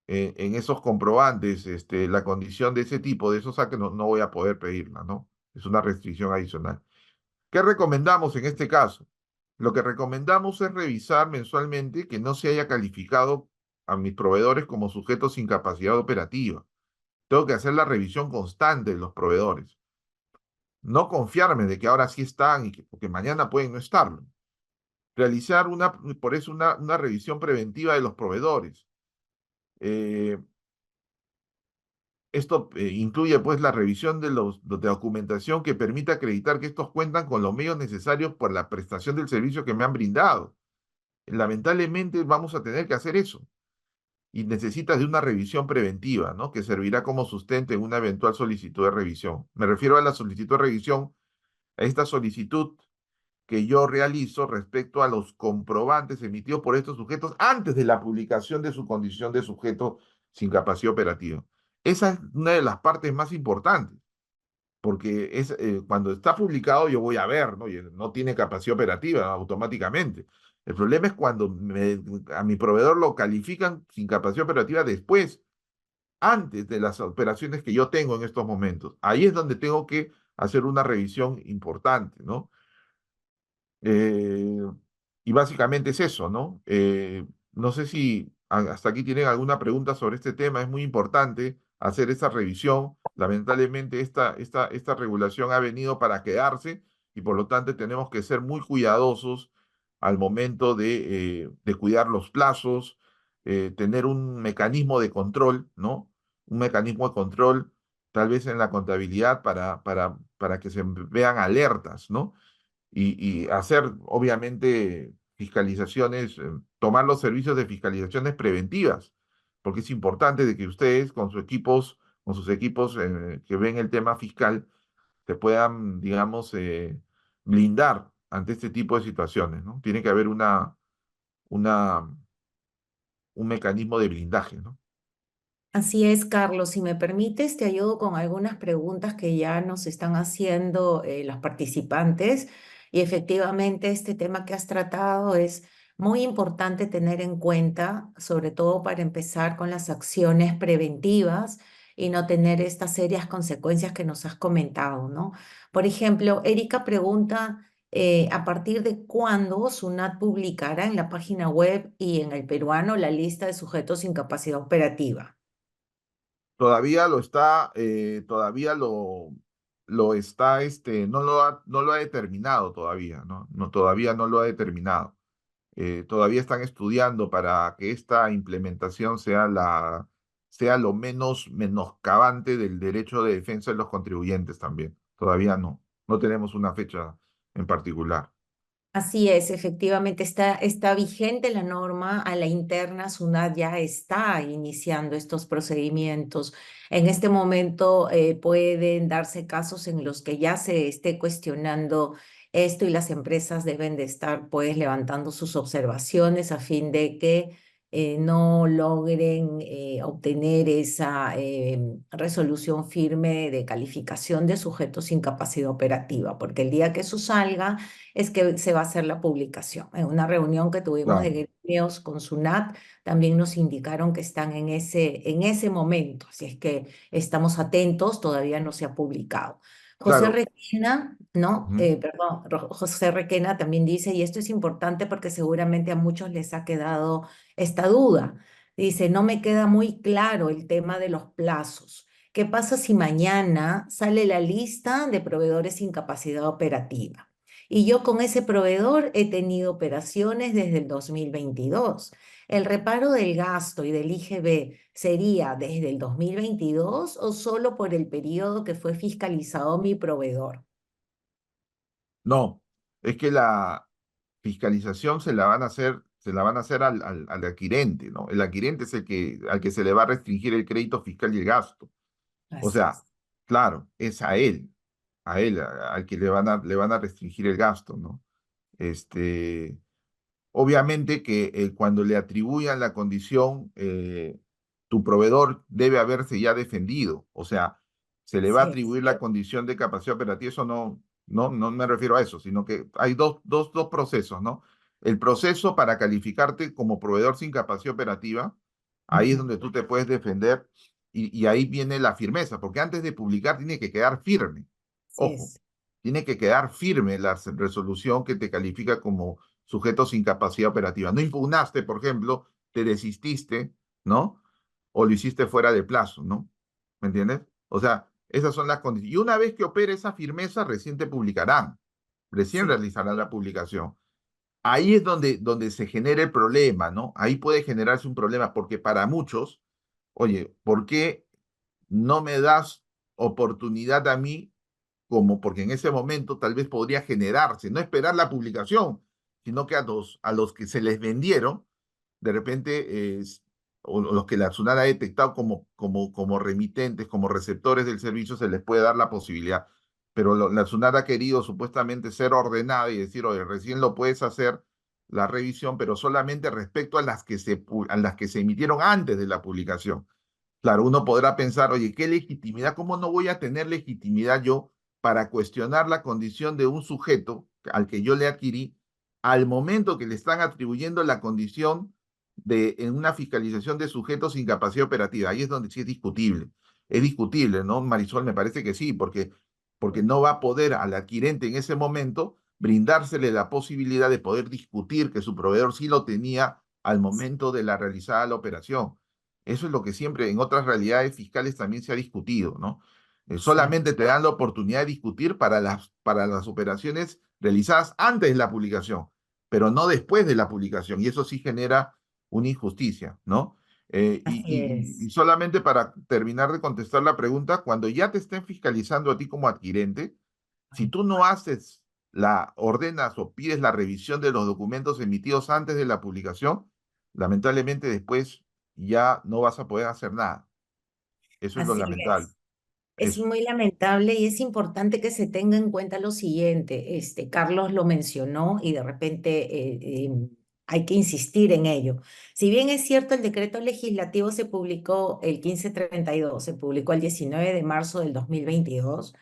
en esos comprobantes la condición de ese tipo, de esos saques, no voy a poder pedirla, ¿no? Es una restricción adicional. ¿Qué recomendamos en este caso? Lo que recomendamos es revisar mensualmente que no se haya calificado a mis proveedores como sujetos sin capacidad operativa. Tengo que hacer la revisión constante de los proveedores. No confiarme de que ahora sí están porque mañana pueden no estarlo. Realizar por eso una revisión preventiva de los proveedores. Eh, Esto incluye pues la revisión de documentación que permita acreditar que estos cuentan con los medios necesarios por la prestación del servicio que me han brindado. Lamentablemente vamos a tener que hacer eso y necesitas de una revisión preventiva, ¿no? Que servirá como sustento en una eventual solicitud de revisión. Me refiero a la solicitud de revisión, a esta solicitud que yo realizo respecto a los comprobantes emitidos por estos sujetos antes de la publicación de su condición de sujeto sin capacidad operativa. Esa es una de las partes más importantes, porque cuando está publicado yo voy a ver, ¿no? Y no tiene capacidad operativa automáticamente. El problema es cuando a mi proveedor lo califican sin capacidad operativa después, antes de las operaciones que yo tengo en estos momentos. Ahí es donde tengo que hacer una revisión importante, ¿no? Eh, y básicamente es eso, ¿no? No sé si hasta aquí tienen alguna pregunta sobre este tema. Es muy importante hacer esa revisión. Lamentablemente esta regulación ha venido para quedarse y por lo tanto tenemos que ser muy cuidadosos al momento de cuidar los plazos, tener un mecanismo de control, ¿no? Un mecanismo de control tal vez en la contabilidad para que se vean alertas, ¿no? Y hacer, obviamente, fiscalizaciones, tomar los servicios de fiscalizaciones preventivas, porque es importante de que ustedes con sus equipos que ven el tema fiscal, se puedan, digamos, blindar ante este tipo de situaciones, ¿no? Tiene que haber una, un mecanismo de blindaje, ¿no? Así es, Carlos. Si me permites, te ayudo con algunas preguntas que ya nos están haciendo los participantes. Y efectivamente, este tema que has tratado es muy importante tener en cuenta, sobre todo para empezar con las acciones preventivas y no tener estas serias consecuencias que nos has comentado, ¿no? Por ejemplo, Erika pregunta, ¿a partir de cuándo SUNAT publicará en la página web y en el peruano la lista de sujetos sin capacidad operativa? Todavía lo está, lo está, no lo ha determinado todavía, ¿no? Todavía no lo ha determinado. Todavía están estudiando para que esta implementación sea lo menos menoscabante del derecho de defensa de los contribuyentes también. Todavía no tenemos una fecha en particular. Así es, efectivamente está vigente la norma, a la interna SUNAT ya está iniciando estos procedimientos. En este momento pueden darse casos en los que ya se esté cuestionando esto y las empresas deben de estar pues levantando sus observaciones a fin de que no logren obtener esa resolución firme de calificación de sujetos sin capacidad operativa, porque el día que eso salga es que se va a hacer la publicación. En una reunión que tuvimos Claro, de gremios con SUNAT, también nos indicaron que están en ese momento, así es que estamos atentos, todavía no se ha publicado. José claro. Requena, ¿no? Ujú. Perdón, José Requena también dice, y esto es importante porque seguramente a muchos les ha quedado esta duda. Dice, no me queda muy claro el tema de los plazos. ¿Qué pasa si mañana sale la lista de proveedores sin capacidad operativa? Y yo con ese proveedor he tenido operaciones desde el 2022. ¿El reparo del gasto y del IGB sería desde el 2022 o solo por el periodo que fue fiscalizado mi proveedor? No, es que la fiscalización se la van a hacer al adquirente, ¿no? El adquirente es al que se le va a restringir el crédito fiscal y el gasto. O Así sea, es. claro, es al que le van a restringir el gasto, ¿no? Este, Obviamente que cuando le atribuyan la condición, tu proveedor debe haberse ya defendido. O sea, se le va a Así es. atribuir la condición de capacidad operativa. Eso no me refiero a eso, sino que hay dos procesos, ¿no? El proceso para calificarte como proveedor sin capacidad operativa, ahí es Ujú. donde tú te puedes defender y ahí viene la firmeza, porque antes de publicar tiene que quedar firme. Así Ojo, es. tiene que quedar firme la resolución que te califica como sujetos sin capacidad operativa. No impugnaste, por ejemplo, te desististe, ¿no? O lo hiciste fuera de plazo, ¿no? ¿Me entiendes? O sea, esas son las condiciones. Y una vez que opere esa firmeza, recién te publicarán, recién Sí, realizarán la publicación. Ahí es donde se genera el problema, ¿no? Ahí puede generarse un problema, porque para muchos, oye, ¿por qué no me das oportunidad a mí como porque en ese momento tal vez podría generarse, no esperar la publicación, sino que a los que se les vendieron, de repente, o los que la SUNAT ha detectado como remitentes, como receptores del servicio, se les puede dar la posibilidad. pero la SUNAT ha querido supuestamente ser ordenada y decir, oye, recién lo puedes hacer la revisión, pero solamente respecto a a las que se emitieron antes de la publicación. Claro, uno podrá pensar, oye, ¿qué legitimidad? ¿Cómo no voy a tener legitimidad yo para cuestionar la condición de un sujeto al que yo le adquirí al momento que le están atribuyendo la condición en una fiscalización de sujetos sin capacidad operativa? Ahí es donde sí es discutible. Es discutible, ¿no, Marisol? Me parece que sí, porque no va a poder al adquirente en ese momento brindársele la posibilidad de poder discutir que su proveedor sí lo tenía al momento de la realizada la operación. Eso es lo que siempre en otras realidades fiscales también se ha discutido, ¿no? Exacto. Solamente te dan la oportunidad de discutir para las operaciones realizadas antes de la publicación, pero no después de la publicación, y eso sí genera una injusticia, ¿no? Así Y es. solamente para terminar de contestar la pregunta, cuando ya te estén fiscalizando a ti como adquirente, si tú no haces ordenas o pides la revisión de los documentos emitidos antes de la publicación, lamentablemente después ya no vas a poder hacer nada. Eso es lo Así lamentable. es. Es Eso, muy lamentable y es importante que se tenga en cuenta lo siguiente. Carlos lo mencionó y de repente hay que insistir en ello. Si bien es cierto, el decreto legislativo se publicó el 1532, se publicó el 19 de marzo del 2022.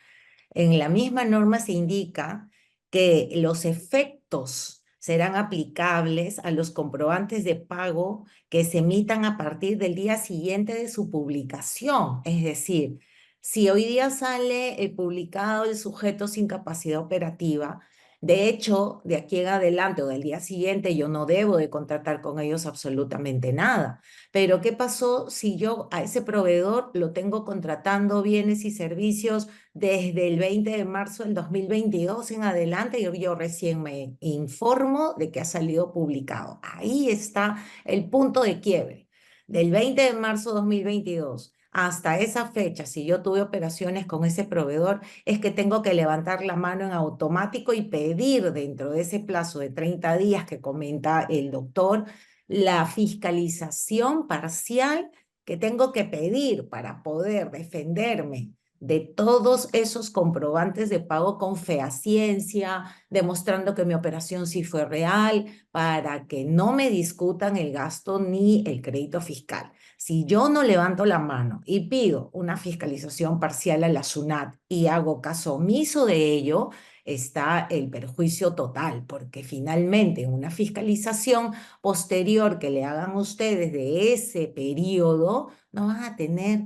En la misma norma se indica que los efectos serán aplicables a los comprobantes de pago que se emitan a partir del día siguiente de su publicación. Es decir, si hoy día sale publicado el sujeto sin capacidad operativa, de hecho, de aquí en adelante o del día siguiente, yo no debo de contratar con ellos absolutamente nada. Pero ¿qué pasó si yo a ese proveedor lo tengo contratando bienes y servicios desde el 20 de marzo del 2022 en adelante? Yo recién me informo de que ha salido publicado? Ahí está el punto de quiebre. Del 20 de marzo de 2022 hasta esa fecha, si yo tuve operaciones con ese proveedor, es que tengo que levantar la mano en automático y pedir dentro de ese plazo de 30 días que comenta el doctor la fiscalización parcial que tengo que pedir para poder defenderme de todos esos comprobantes de pago con fehaciencia, demostrando que mi operación sí fue real, para que no me discutan el gasto ni el crédito fiscal. Si yo no levanto la mano y pido una fiscalización parcial a la SUNAT y hago caso omiso de ello, está el perjuicio total, porque finalmente en una fiscalización posterior que le hagan ustedes de ese periodo, no van a tener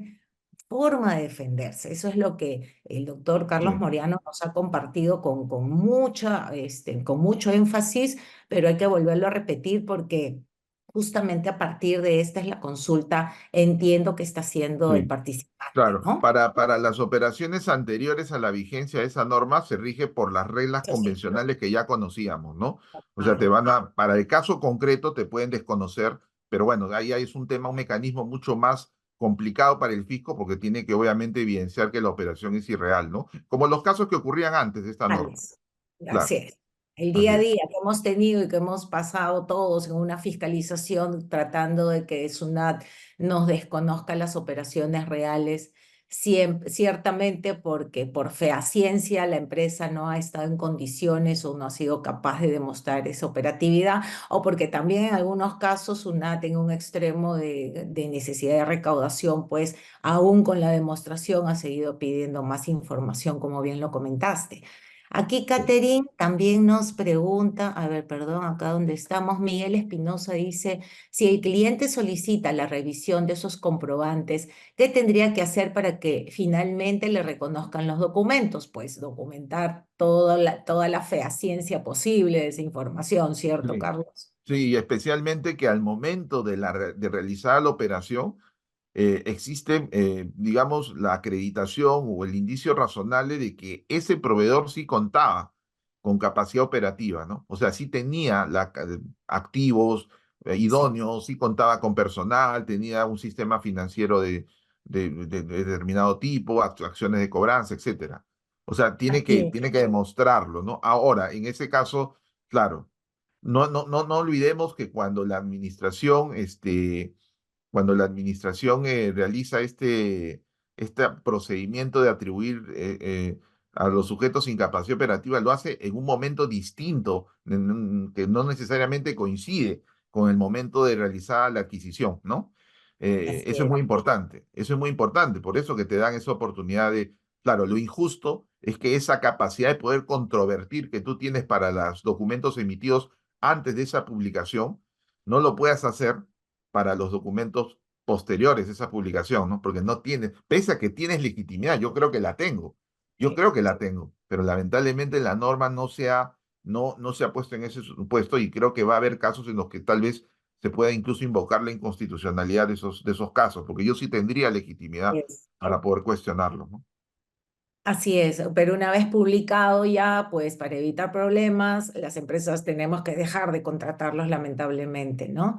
forma de defenderse. Eso es lo que el doctor Carlos sí, Moriano nos ha compartido con mucho énfasis, pero hay que volverlo a repetir porque justamente a partir de esta es la consulta, entiendo que está haciendo el sí. participante, Claro, ¿no? para las operaciones anteriores a la vigencia de esa norma se rige por las reglas Eso sí, convencionales que ya conocíamos, ¿no? O sea, claro. para el caso concreto te pueden desconocer, pero bueno, ahí es un tema, un mecanismo mucho más complicado para el fisco porque tiene que obviamente evidenciar que la operación es irreal, ¿no? Como los casos que ocurrían antes de esta norma. Alex. Así Claro, es. El día así a es. día que hemos tenido y que hemos pasado todos en una fiscalización tratando de que SUNAT nos desconozca las operaciones reales, ciertamente porque por fehaciencia la empresa no ha estado en condiciones o no ha sido capaz de demostrar esa operatividad, o porque también en algunos casos SUNAT en un extremo de necesidad de recaudación, pues aún con la demostración ha seguido pidiendo más información, como bien lo comentaste. Aquí Catherine también nos pregunta, a ver, perdón, acá donde estamos, Miguel Espinosa dice, si el cliente solicita la revisión de esos comprobantes, ¿qué tendría que hacer para que finalmente le reconozcan los documentos? Pues documentar toda la fehaciencia posible de esa información, ¿cierto, Sí, Carlos? sí, especialmente que al momento de realizar la operación, existe, digamos, la acreditación o el indicio razonable de que ese proveedor sí contaba con capacidad operativa, ¿no? O sea, sí tenía activos Sí. idóneos, sí contaba con personal, tenía un sistema financiero de determinado tipo, acciones de cobranza, etcétera. O sea, Así tiene es. que demostrarlo, ¿no? Ahora, en ese caso, claro, no olvidemos que cuando la administración realiza este procedimiento de atribuir a los sujetos sin capacidad operativa, lo hace en un momento distinto, que no necesariamente coincide con el momento de realizar la adquisición, ¿no? Así Eso es es. muy importante, eso es muy importante, por eso que te dan esa oportunidad de, claro, lo injusto es que esa capacidad de poder controvertir que tú tienes para los documentos emitidos antes de esa publicación, no lo puedas hacer para los documentos posteriores a esa publicación, ¿no? Porque no tienes, pese a que tienes legitimidad, yo creo que la tengo, yo Sí. creo que la tengo, pero lamentablemente la norma no se ha puesto en ese supuesto y creo que va a haber casos en los que tal vez se pueda incluso invocar la inconstitucionalidad de esos casos, porque yo sí tendría legitimidad Es. para poder cuestionarlo, ¿no? Así es, pero una vez publicado ya, pues para evitar problemas, las empresas tenemos que dejar de contratarlos lamentablemente, ¿no?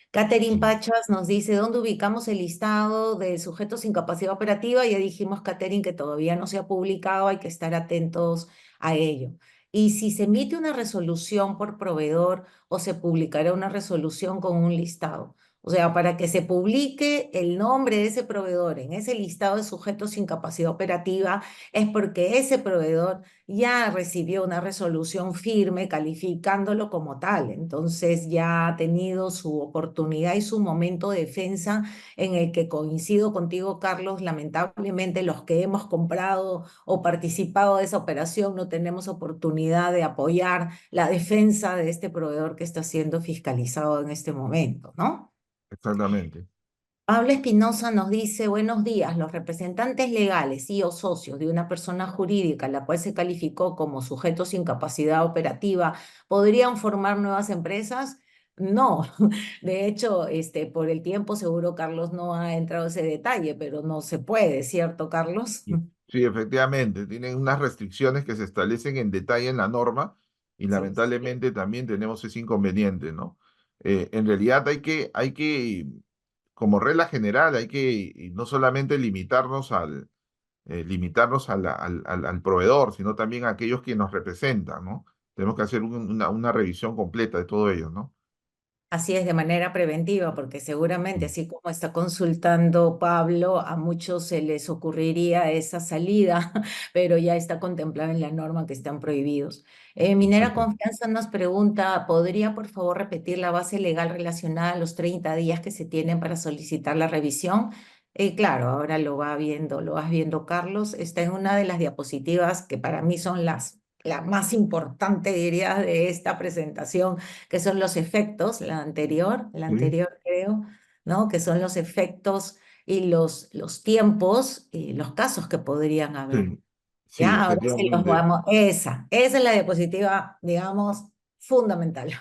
Catherine Sí. Pachas nos dice, ¿dónde ubicamos el listado de sujetos sin capacidad operativa? Ya dijimos, Catherine, que todavía no se ha publicado, hay que estar atentos a ello. Y si se emite una resolución por proveedor o se publicará una resolución con un listado. O sea, para que se publique el nombre de ese proveedor en ese listado de sujetos sin capacidad operativa, es porque ese proveedor ya recibió una resolución firme calificándolo como tal. Entonces ya ha tenido su oportunidad y su momento de defensa en el que coincido contigo, Carlos. Lamentablemente los que hemos comprado o participado de esa operación no tenemos oportunidad de apoyar la defensa de este proveedor que está siendo fiscalizado en este momento, ¿no? Exactamente. Pablo Espinosa nos dice, buenos días, los representantes legales y o socios de una persona jurídica, la cual se calificó como sujeto sin capacidad operativa, ¿podrían formar nuevas empresas? No, de hecho, por el tiempo seguro Carlos no ha entrado a ese detalle, pero no se puede, ¿cierto, Carlos? Sí, sí, efectivamente, tienen unas restricciones que se establecen en detalle en la norma y Así es. lamentablemente también tenemos ese inconveniente, ¿no? En realidad como regla general, hay que no solamente limitarnos al proveedor, sino también a aquellos que nos representan, ¿no? Tenemos que hacer una revisión completa de todo ello, ¿no? Así es, de manera preventiva, porque seguramente, Mm. así como está consultando Pablo, a muchos se les ocurriría esa salida, pero ya está contemplada en la norma que están prohibidos. Minera Exacto. Confianza nos pregunta, ¿podría por favor repetir la base legal relacionada a los 30 días que se tienen para solicitar la revisión? Claro, ahora lo vas viendo, Carlos. Está en una de las diapositivas que para mí son la más importante, diría, de esta presentación, que son los efectos, la Sí, anterior creo, ¿no? Que son los efectos y los tiempos y los casos que podrían haber. sí, sí, Ya, ahora sí los efectivamente. vamos. Esa es la diapositiva, digamos, fundamental.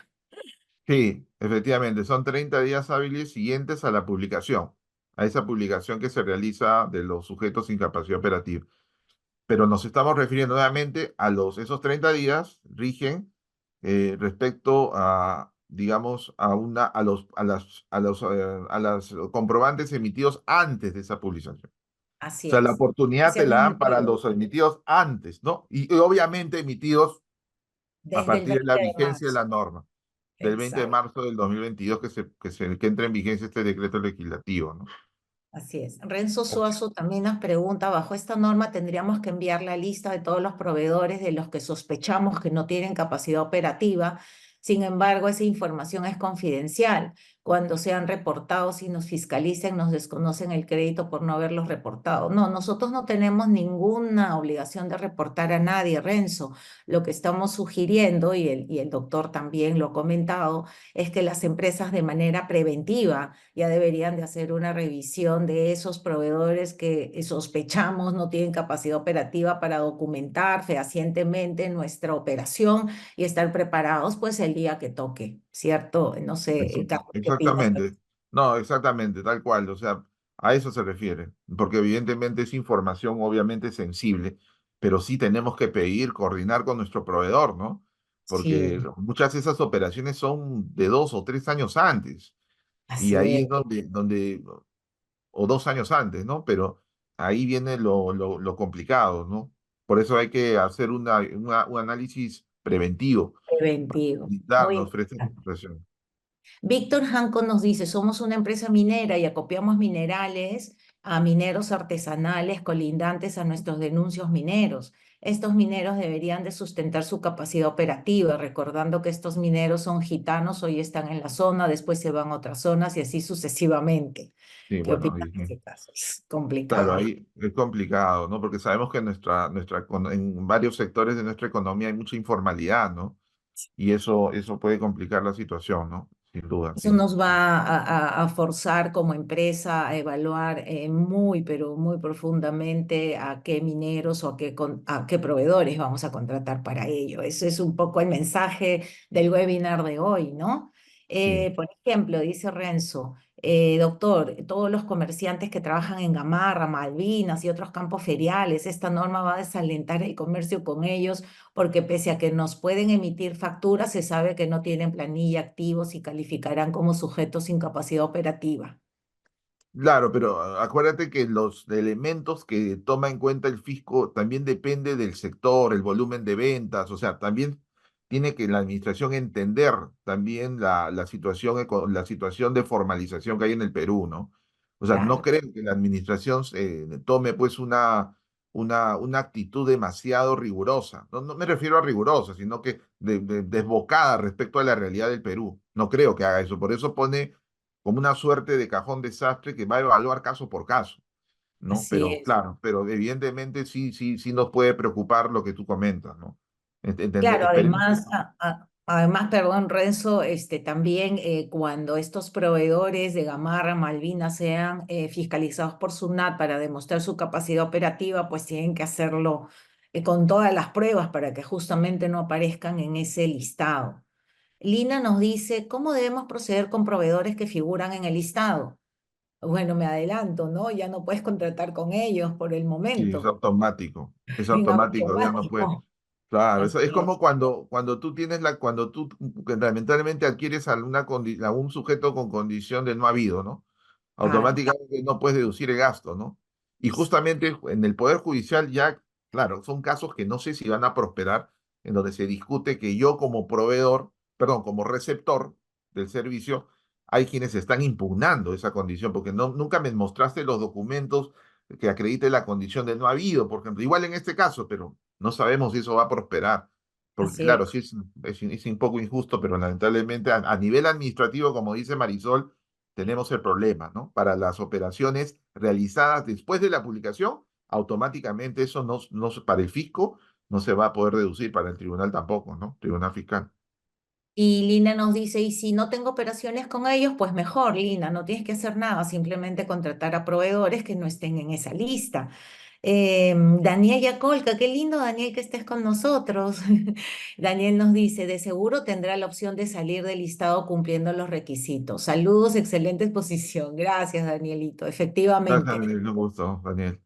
Sí, efectivamente, son 30 días hábiles siguientes a la publicación, a esa publicación que se realiza de los sujetos sin capacidad operativa. Pero nos estamos refiriendo nuevamente esos 30 días rigen respecto a, digamos, a las comprobantes emitidos antes de esa publicación. O Así sea, la es. oportunidad Ese te es la un dan para motivo. los emitidos antes, ¿no? Y obviamente emitidos a Desde el partir de 20 la de vigencia de marzo. la norma, del 20 de Exacto. marzo del 2022 que entre en vigencia este decreto legislativo, ¿no? Así es. Renzo Suazo también nos pregunta, bajo esta norma tendríamos que enviar la lista de todos los proveedores de los que sospechamos que no tienen capacidad operativa. Sin embargo, esa información es confidencial. Cuando sean reportados y nos fiscalicen, nos desconocen el crédito por no haberlos reportado. No, nosotros no tenemos ninguna obligación de reportar a nadie, Renzo. Lo que estamos sugiriendo, y el doctor también lo ha comentado, es que las empresas de manera preventiva ya deberían de hacer una revisión de esos proveedores que sospechamos no tienen capacidad operativa para documentar fehacientemente nuestra operación y estar preparados pues el día que toque, ¿cierto? No sé, Carlos, ¿qué opinas? Exactamente. No, exactamente, tal cual. O sea, a eso se refiere. Porque evidentemente es información obviamente sensible, pero sí tenemos que pedir, coordinar con nuestro proveedor, ¿no? Porque Sí, muchas de esas operaciones son de 2 o 3 años antes. Y así ahí es, es o 2 años antes, ¿no? Pero ahí viene lo complicado, ¿no? Por eso hay que hacer un análisis preventivo para preventivo, muy darnos frente a esta importante. situación. Víctor Hanco nos dice, somos una empresa minera y acopiamos minerales. a mineros artesanales colindantes a nuestros denuncios mineros. Estos mineros deberían de sustentar su capacidad operativa, recordando que estos mineros son gitanos, hoy están en la zona, después se van a otras zonas y así sucesivamente. Sí, ¿Qué bueno, opinas de ese caso? Es claro, complicado. ahí es complicado, ¿no? Porque sabemos que en varios sectores de nuestra economía hay mucha informalidad, ¿no? Y eso puede complicar la situación, ¿no? Sin duda, Eso sí. nos va a forzar como empresa a evaluar muy, pero muy profundamente a qué mineros o a qué proveedores vamos a contratar para ello. Ese es un poco el mensaje del webinar de hoy, ¿no? Sí. Por ejemplo, dice Renzo, doctor, todos los comerciantes que trabajan en Gamarra, Malvinas y otros campos feriales, esta norma va a desalentar el comercio con ellos porque pese a que nos pueden emitir facturas, se sabe que no tienen planilla activos y calificarán como sujetos sin capacidad operativa. Claro, pero acuérdate que los elementos que toma en cuenta el fisco también depende del sector, el volumen de ventas, o sea, también tiene que la administración entender también la situación de formalización que hay en el Perú, ¿no? O sea, no Claro, creo que la administración tome pues una actitud demasiado rigurosa. No, no me refiero a rigurosa, sino que desbocada respecto a la realidad del Perú. No creo que haga eso. Por eso pone como una suerte de cajón desastre que va a evaluar caso por caso, ¿no? así Pero es. claro, pero evidentemente sí nos puede preocupar lo que tú comentas, ¿no? Claro, Esperemos que además, además, perdón, Renzo, también cuando estos proveedores de Gamarra, Malvinas sean fiscalizados por SUNAT para demostrar su capacidad operativa, pues tienen que hacerlo con todas las pruebas para que justamente no aparezcan en ese listado. Lina nos dice, ¿cómo debemos proceder con proveedores que figuran en el listado? Bueno, me adelanto, ¿no? Ya no puedes contratar con ellos por el sí, momento, es en automático, ya no puede. automático. Claro, eso es Así como es. cuando tú cuando tú que lamentablemente adquieres a un sujeto con condición de no habido, ¿no? Claro, Automáticamente no puedes deducir el gasto, ¿no? Y justamente en el Poder Judicial ya, claro, son casos que no sé si van a prosperar, en donde se discute que yo como proveedor, perdón, como receptor del servicio, hay quienes están impugnando esa condición, porque nunca me mostraste los documentos que acrediten la condición de no habido, por ejemplo. Igual en este caso, pero no sabemos si eso va a prosperar. Porque así claro, es. sí es un poco injusto, pero lamentablemente a nivel administrativo, como dice Marisol, tenemos el problema, ¿no? Para las operaciones realizadas después de la publicación, automáticamente eso para el fisco no se va a poder deducir, para el tribunal tampoco, ¿no? Tribunal fiscal. Y Lina nos dice, y si no tengo operaciones con ellos, pues mejor, Lina, no tienes que hacer nada, simplemente contratar a proveedores que no estén en esa lista. Daniel Yacolca, qué lindo, Daniel, que estés con nosotros. Daniel nos dice, de seguro tendrá la opción de salir del listado cumpliendo los requisitos. Saludos, excelente exposición. Gracias, Danielito. Gracias, Efectivamente. Daniel, un gusto, Daniel.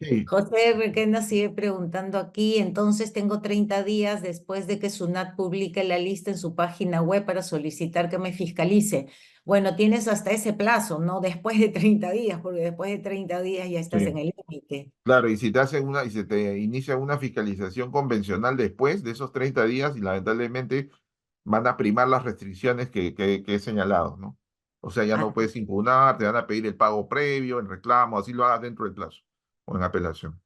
Sí, José Requena sigue preguntando aquí, entonces tengo 30 días después de que SUNAT publique la lista en su página web para solicitar que me fiscalice. Bueno, tienes hasta ese plazo, ¿no? Después de 30 días, porque después de 30 días ya estás en sí. el límite. Claro, y si te hacen y se te inicia una fiscalización convencional después de esos 30 días, y lamentablemente van a primar las restricciones que he señalado, ¿no? O sea, ya no Así, puedes impugnar, te van a pedir el pago previo, en reclamo, así lo hagas dentro del plazo o en apelación.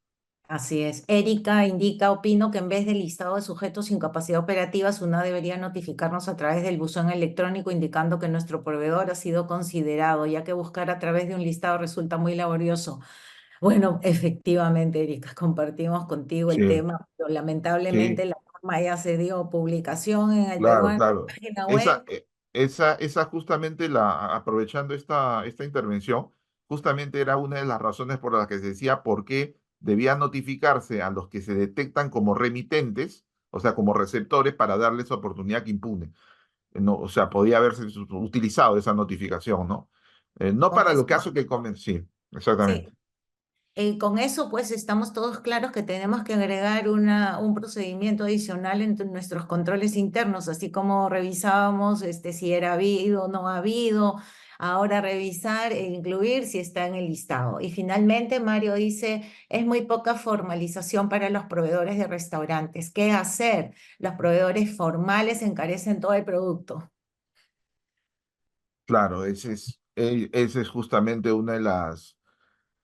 así es. Erika indica, opino que en vez del listado de sujetos sin capacidad operativa, SUNAT debería notificarnos a través del buzón electrónico indicando que nuestro proveedor ha sido considerado, ya que buscar a través de un listado resulta muy laborioso. Bueno, efectivamente, Erika, compartimos contigo el Sí, tema, pero lamentablemente sí. la norma ya se dio publicación en el Claro, peruano, claro. página Esa, web. esa justamente aprovechando esta intervención, justamente era una de las razones por las que se decía por qué debía notificarse a los que se detectan como remitentes, o sea, como receptores, para darles oportunidad que impugnen. No, o sea, podía haberse utilizado esa notificación, ¿no? No Con para lo eso, caso que comen, sí, sí, exactamente. con eso, pues estamos todos claros que tenemos que agregar un procedimiento adicional en nuestros controles internos, así como revisábamos si era habido o no ha habido, ahora revisar e incluir si está en el listado. Y finalmente, Mario dice, es muy poca formalización para los proveedores de restaurantes. ¿Qué hacer? Los proveedores formales encarecen todo el producto. Claro, ese es justamente una de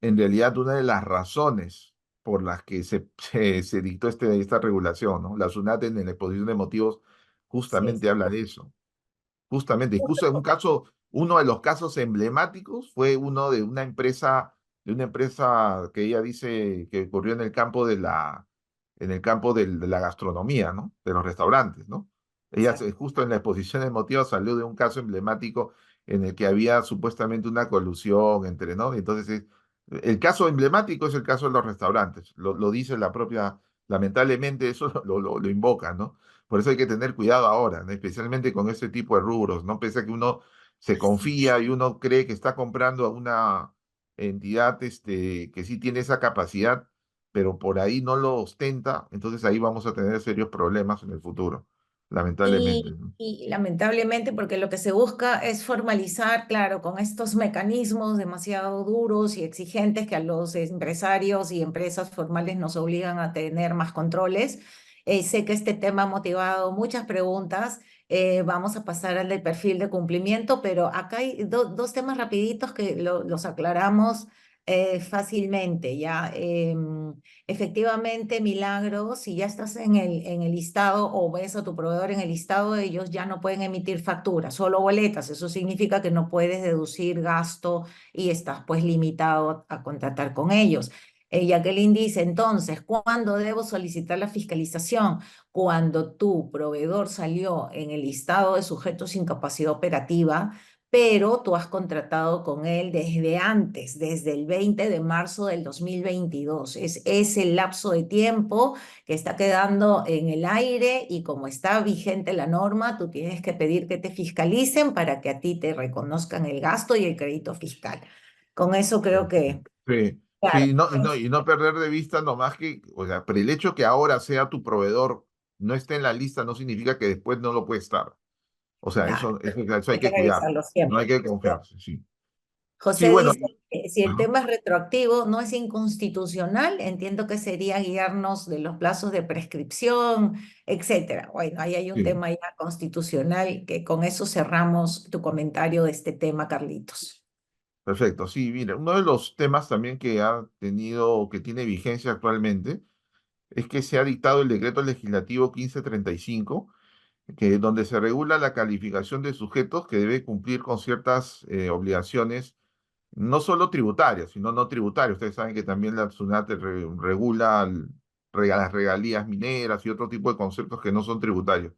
en realidad una de las razones por las que se dictó esta regulación, ¿no? La SUNAT en la exposición de motivos Sí, justamente habla de eso. Justamente, incluso en un caso, uno de los casos emblemáticos fue uno de una empresa que ella dice que ocurrió en el campo en el campo de la gastronomía, ¿no? De los restaurantes, ¿no? exacto. Justo en la exposición de motivos salió de un caso emblemático en el que había supuestamente una colusión entre, ¿no? Entonces, el caso emblemático es el caso de los restaurantes, lo dice la propia, lamentablemente eso lo invoca, ¿no? Por eso hay que tener cuidado ahora, ¿no? Especialmente con este tipo de rubros, ¿no? Pese a que uno se Así es. confía y uno cree que está comprando a una entidad que sí tiene esa capacidad, pero por ahí no lo ostenta, entonces ahí vamos a tener serios problemas en el futuro, lamentablemente, ¿no? Y lamentablemente, porque lo que se busca es formalizar, claro, con estos mecanismos demasiado duros y exigentes que a los empresarios y empresas formales nos obligan a tener más controles. Sé que este tema ha motivado muchas preguntas. Vamos a pasar al del perfil de cumplimiento, pero acá hay dos temas rapiditos que los aclaramos fácilmente, ¿ya? Efectivamente, Milagro, si ya estás en el listado o ves a tu proveedor en el listado, ellos ya no pueden emitir facturas, solo boletas. Eso significa que no puedes deducir gasto y estás pues limitado a contratar con ellos. Jacqueline dice, entonces, ¿cuándo debo solicitar la fiscalización? Cuando tu proveedor salió en el listado de sujetos sin capacidad operativa, pero tú has contratado con él desde antes, desde el 20 de marzo del 2022. Es ese lapso de tiempo que está quedando en el aire y como está vigente la norma, tú tienes que pedir que te fiscalicen para que a ti te reconozcan el gasto y el crédito fiscal. Con eso creo que, Sí, claro, sí, y no perder de vista nomás que, o sea, pero el hecho que ahora sea tu proveedor no esté en la lista no significa que después no lo puede estar. O sea, claro, eso hay hay que que cuidar, revisarlo no hay siempre. que confiarse, sí. Sí, José bueno, dice que si el ajá, tema es retroactivo, no es inconstitucional, entiendo que sería guiarnos de los plazos de prescripción, etcétera. Bueno, ahí hay un sí, tema ya constitucional que con eso cerramos tu comentario de este tema, Carlitos. perfecto. Sí, mira, uno de los temas también que ha tenido, que tiene vigencia actualmente, es que se ha dictado el decreto legislativo 1535, donde se regula la calificación de sujetos que debe cumplir con ciertas obligaciones, no solo tributarias, sino no tributarias. Ustedes saben que también la SUNAT regula las regalías mineras y otro tipo de conceptos que no son tributarios.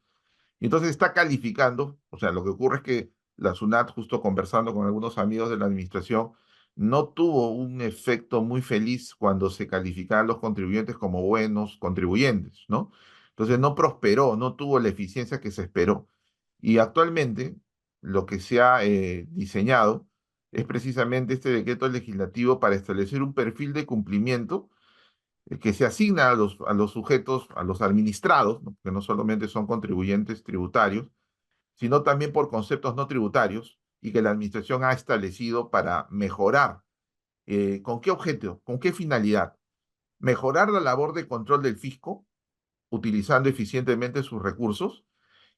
Y entonces está calificando, o sea, lo que ocurre es que la SUNAT, justo conversando con algunos amigos de la administración, no tuvo un efecto muy feliz cuando se calificaban los contribuyentes como buenos contribuyentes, ¿no? Entonces no prosperó, no tuvo la eficiencia que se esperó. Y actualmente lo que se ha diseñado es precisamente este decreto legislativo para establecer un perfil de cumplimiento que se asigna a los sujetos, a los administrados, ¿no? Que no solamente son contribuyentes tributarios, sino también por conceptos no tributarios y que la administración ha establecido para mejorar. ¿Con qué objeto? ¿Con qué finalidad? Mejorar la labor de control del fisco, utilizando eficientemente sus recursos,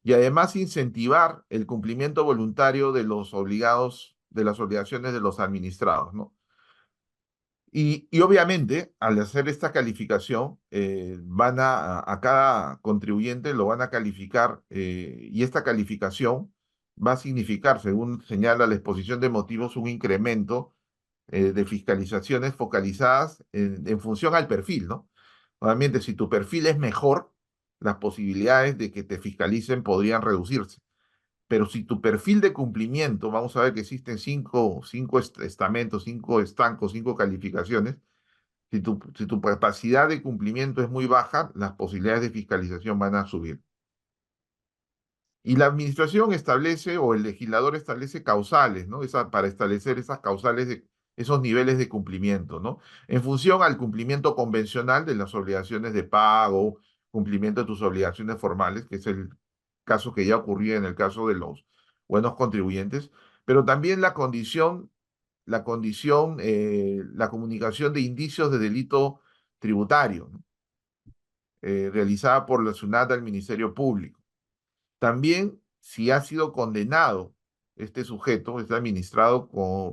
y además incentivar el cumplimiento voluntario de los obligados, de las obligaciones de los administrados, ¿no? Y obviamente, al hacer esta calificación, a cada contribuyente lo van a calificar y esta calificación va a significar, según señala la exposición de motivos, un incremento de fiscalizaciones focalizadas en función al perfil, ¿no? Obviamente, si tu perfil es mejor, las posibilidades de que te fiscalicen podrían reducirse. Pero si tu perfil de cumplimiento, vamos a ver que existen cinco estamentos, cinco estancos, cinco calificaciones, si tu capacidad de cumplimiento es muy baja, las posibilidades de fiscalización van a subir. Y la administración establece, o el legislador establece causales, ¿no? Para establecer esas causales esos niveles de cumplimiento, ¿no? En función al cumplimiento convencional de las obligaciones de pago, cumplimiento de tus obligaciones formales, que es el caso que ya ocurría en el caso de los buenos contribuyentes, pero también la comunicación de indicios de delito tributario, ¿no? Realizada por la SUNAT al Ministerio Público. También, si ha sido condenado este sujeto, está administrado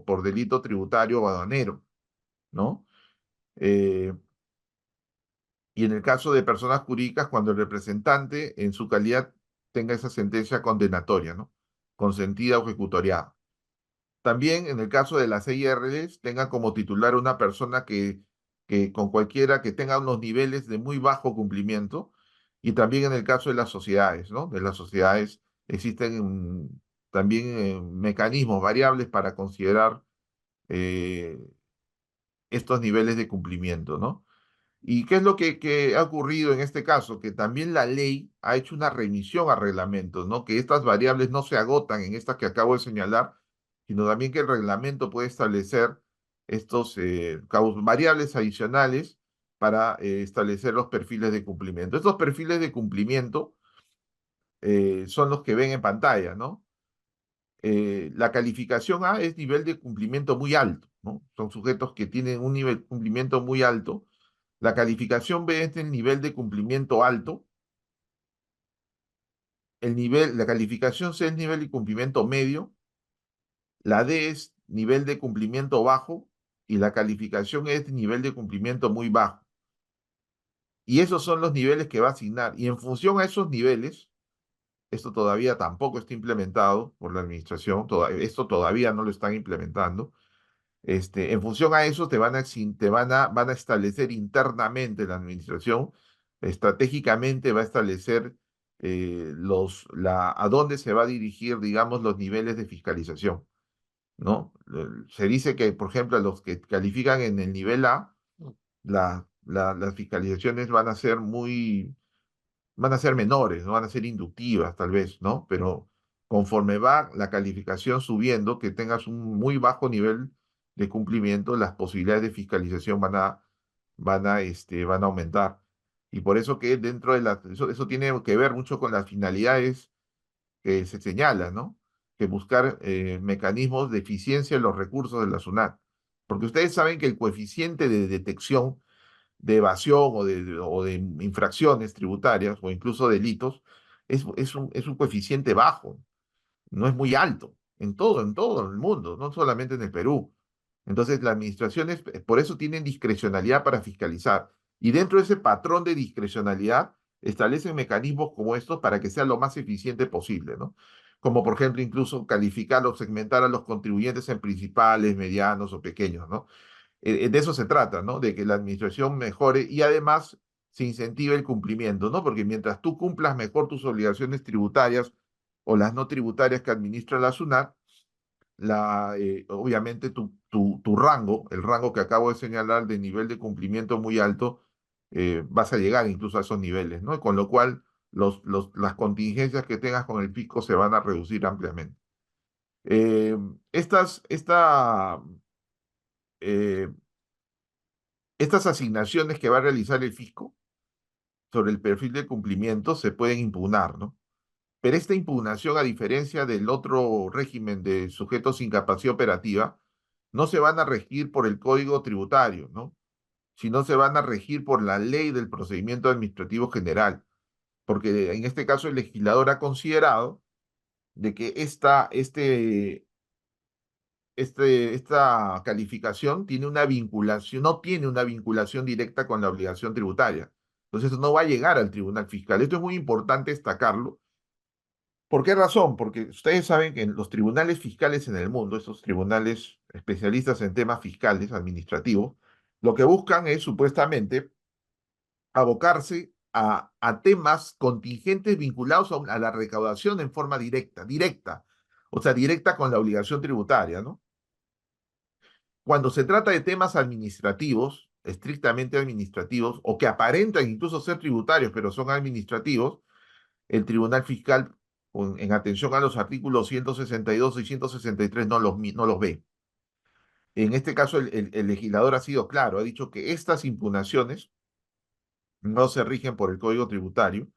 por delito tributario o aduanero. ¿no? Eh, y en el caso de personas jurídicas, cuando el representante en su calidad tenga esa sentencia condenatoria, ¿no? Consentida o ejecutoriada. También en el caso de las IRLs, tenga como titular una persona que con cualquiera que tenga unos niveles de muy bajo cumplimiento. Y también en el caso de las sociedades, ¿no? De las sociedades existen también mecanismos variables para considerar eh, estos niveles de cumplimiento, ¿no? ¿Y qué es lo que ha ocurrido en este caso? Que también la ley ha hecho una remisión a reglamentos, ¿no? Que estas variables no se agotan en estas que acabo de señalar, sino también que el reglamento puede establecer estos variables adicionales para establecer los perfiles de cumplimiento. Estos perfiles de cumplimiento son los que ven en pantalla, ¿no? La calificación A es nivel de cumplimiento muy alto, ¿no? Son sujetos que tienen un nivel de cumplimiento muy alto. La calificación B es el nivel de cumplimiento alto. La calificación C es nivel de cumplimiento medio. La D es nivel de cumplimiento bajo. Y la calificación E es nivel de cumplimiento muy bajo. Y esos son los niveles que va a asignar. Y en función a esos niveles, esto todavía tampoco está implementado por la administración, esto todavía no lo están implementando. En función a eso van a establecer internamente la administración, estratégicamente va a establecer a dónde se va a dirigir, digamos, los niveles de fiscalización, ¿no? Se dice que, por ejemplo, a los que califican en el nivel A, las fiscalizaciones van a ser menores, no van a ser inductivas tal vez, ¿no? Pero conforme va la calificación subiendo, que tengas un muy bajo nivel de cumplimiento, las posibilidades de fiscalización van a aumentar. Y por eso que dentro de eso tiene que ver mucho con las finalidades que se señalan, ¿no? Que buscar mecanismos de eficiencia en los recursos de la SUNAT. Porque ustedes saben que el coeficiente de detección de evasión o de infracciones tributarias o incluso delitos, es un coeficiente bajo, no es muy alto, en todo el mundo, no solamente en el Perú. Entonces, las administraciones, por eso tienen discrecionalidad para fiscalizar. Y dentro de ese patrón de discrecionalidad, establecen mecanismos como estos para que sea lo más eficiente posible, ¿no? Como por ejemplo, incluso calificar o segmentar a los contribuyentes en principales, medianos o pequeños, ¿no? De eso se trata, ¿no? De que la administración mejore y además se incentive el cumplimiento, ¿no? Porque mientras tú cumplas mejor tus obligaciones tributarias o las no tributarias que administra la SUNAT, obviamente tu rango, el rango que acabo de señalar de nivel de cumplimiento muy alto, vas a llegar incluso a esos niveles, ¿no? Con lo cual las contingencias que tengas con el fisco se van a reducir ampliamente. Eh, estas, esta, eh, Estas asignaciones que va a realizar el fisco sobre el perfil de cumplimiento se pueden impugnar, ¿no? Pero esta impugnación, a diferencia del otro régimen de sujetos sin capacidad operativa, no se van a regir por el Código Tributario, ¿no? Sino se van a regir por la Ley del Procedimiento Administrativo General, porque en este caso el legislador ha considerado de que esta calificación tiene una vinculación, no tiene una vinculación directa con la obligación tributaria. Entonces no va a llegar al tribunal fiscal. Esto es muy importante destacarlo. ¿Por qué razón? Porque ustedes saben que en los tribunales fiscales en el mundo, estos tribunales especialistas en temas fiscales, administrativos, lo que buscan es supuestamente abocarse a temas contingentes vinculados a la recaudación en forma directa, o sea, directa con la obligación tributaria, ¿no? Cuando se trata de temas administrativos, estrictamente administrativos, o que aparentan incluso ser tributarios, pero son administrativos, el Tribunal Fiscal, en atención a los artículos 162 y 163, no los ve. En este caso, el legislador ha sido claro, ha dicho que estas impugnaciones no se rigen por el Código Tributario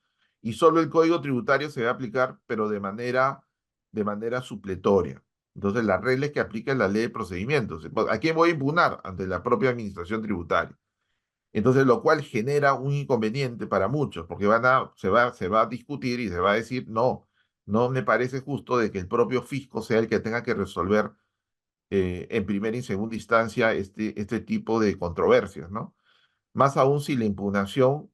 y solo el Código Tributario se va a aplicar, pero de manera supletoria. Entonces, la regla es que aplica la ley de procedimientos. ¿A quién voy a impugnar? Ante la propia administración tributaria. Entonces, lo cual genera un inconveniente para muchos, porque se va a discutir y se va a decir, no, no me parece justo de que el propio fisco sea el que tenga que resolver en primera y segunda instancia este tipo de controversias, ¿no? Más aún si la impugnación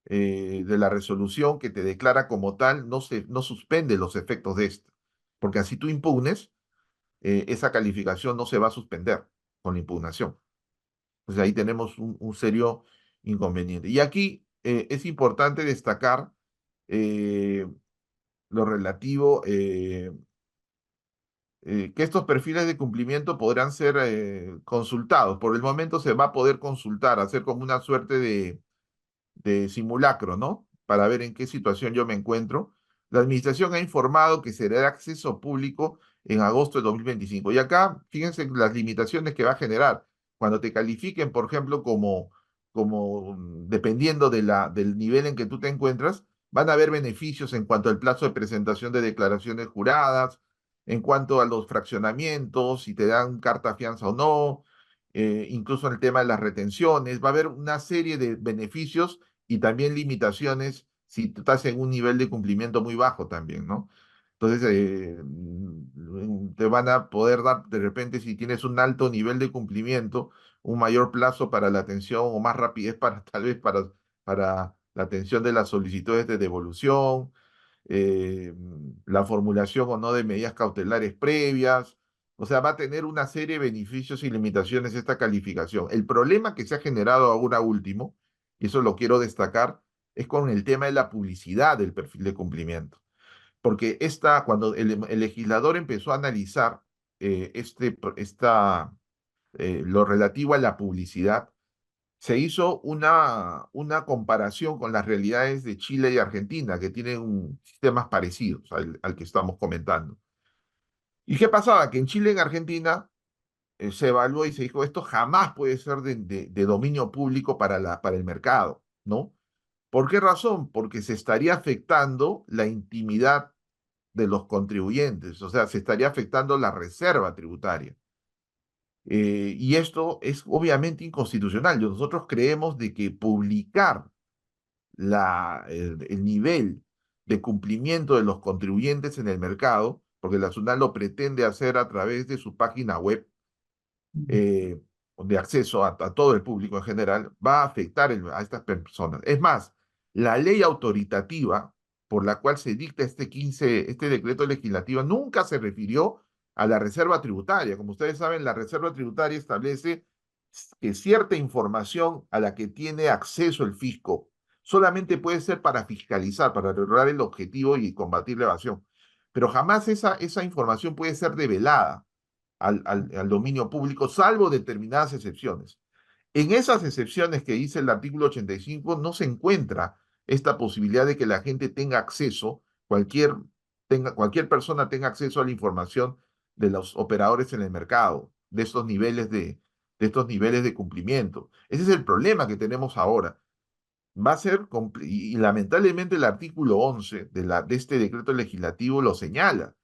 de la resolución que te declara como tal no suspende los efectos de esta, porque así tú impugnes, esa calificación no se va a suspender con la impugnación. Entonces ahí tenemos un serio inconveniente. Y aquí es importante destacar eh, lo relativo, que estos perfiles de cumplimiento podrán ser consultados. Por el momento se va a poder consultar, hacer como una suerte de simulacro, ¿no? Para ver en qué situación yo me encuentro. La administración ha informado que será de acceso público en agosto de 2025. Y acá, fíjense las limitaciones que va a generar. Cuando te califiquen, por ejemplo, dependiendo del nivel en que tú te encuentras, van a haber beneficios en cuanto al plazo de presentación de declaraciones juradas, en cuanto a los fraccionamientos, si te dan carta fianza o no, incluso en el tema de las retenciones. Va a haber una serie de beneficios y también limitaciones si tú estás en un nivel de cumplimiento muy bajo también, ¿no? Entonces, te van a poder dar, de repente, si tienes un alto nivel de cumplimiento, un mayor plazo para la atención o más rapidez para, tal vez, para la atención de las solicitudes de devolución, eh, la formulación o no de medidas cautelares previas. O sea, va a tener una serie de beneficios y limitaciones esta calificación. El problema que se ha generado ahora último, y eso lo quiero destacar, es con el tema de la publicidad del perfil de cumplimiento. Porque cuando el legislador empezó a analizar lo relativo a la publicidad, se hizo una comparación con las realidades de Chile y Argentina, que tienen sistemas parecidos al que estamos comentando. ¿Y qué pasaba? Que en Chile y en Argentina se evaluó y se dijo, esto jamás puede ser de dominio público para el mercado, ¿no? ¿Por qué razón? Porque se estaría afectando la intimidad de los contribuyentes, o sea, se estaría afectando la reserva tributaria. Y esto es obviamente inconstitucional. Nosotros creemos de que publicar el nivel de cumplimiento de los contribuyentes en el mercado, porque la SUNAT lo pretende hacer a través de su página web, eh, de acceso a todo el público en general, va a afectar a estas personas. Es más, la ley autoritativa por la cual se dicta este decreto legislativo nunca se refirió a la reserva tributaria. Como ustedes saben, la reserva tributaria establece que cierta información a la que tiene acceso el fisco solamente puede ser para fiscalizar, para lograr el objetivo y combatir la evasión. Pero jamás esa información puede ser develada al dominio público, salvo determinadas excepciones. En esas excepciones que dice el artículo 85 no se encuentra esta posibilidad de que la gente tenga acceso, cualquier persona tenga acceso a la información de los operadores en el mercado, de estos niveles de cumplimiento. Ese es el problema que tenemos ahora. Va a ser, y lamentablemente el artículo 11 de este decreto legislativo lo señala.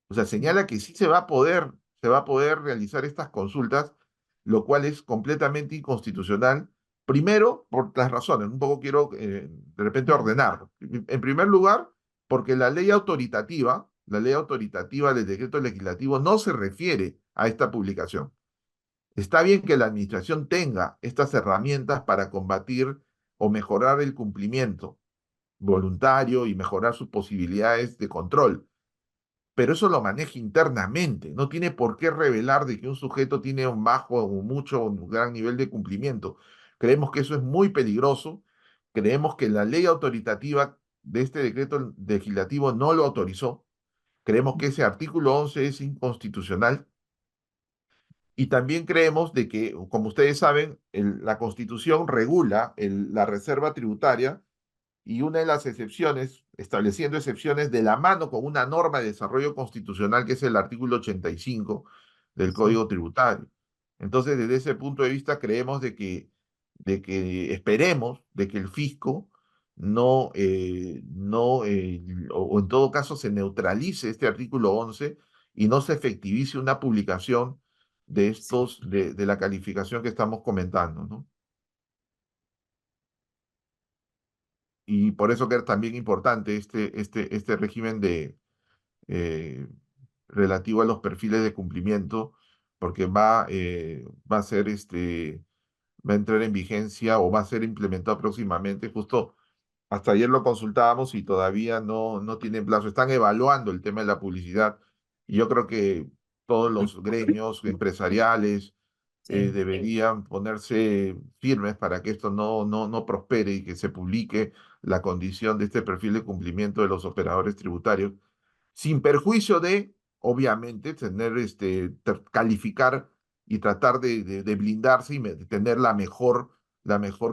O sea, señala que sí se va a poder realizar estas consultas, lo cual es completamente inconstitucional. Primero, por las razones, un poco quiero de repente ordenar. En primer lugar, porque la ley autoritativa del decreto legislativo no se refiere a esta publicación. Está bien que la administración tenga estas herramientas para combatir o mejorar el cumplimiento voluntario y mejorar sus posibilidades de control, pero eso lo maneja internamente. No tiene por qué revelar de que un sujeto tiene un bajo o mucho o un gran nivel de cumplimiento. Creemos que eso es muy peligroso. Creemos que la ley autoritativa de este decreto legislativo no lo autorizó. Creemos que ese artículo 11 es inconstitucional. Y también creemos de que, como ustedes saben, la Constitución regula la reserva tributaria y una de las excepciones, estableciendo excepciones de la mano con una norma de desarrollo constitucional que es el artículo 85 del Sí. Código Tributario. Entonces, desde ese punto de vista, creemos de que esperemos de que el fisco o en todo caso se neutralice este artículo 11 y no se efectivice una publicación Sí. de la calificación que estamos comentando, ¿no? Y por eso que es también importante este régimen eh, relativo a los perfiles de cumplimiento, porque va a ser va a entrar en vigencia o va a ser implementado próximamente. Justo hasta ayer lo consultábamos y todavía no tienen plazo. Están evaluando el tema de la publicidad y yo creo que todos los gremios empresariales Sí. deberían ponerse firmes para que esto no prospere y que se publique la condición de este perfil de cumplimiento de los operadores tributarios, sin perjuicio de, obviamente, calificar y tratar de blindarse y tener la mejor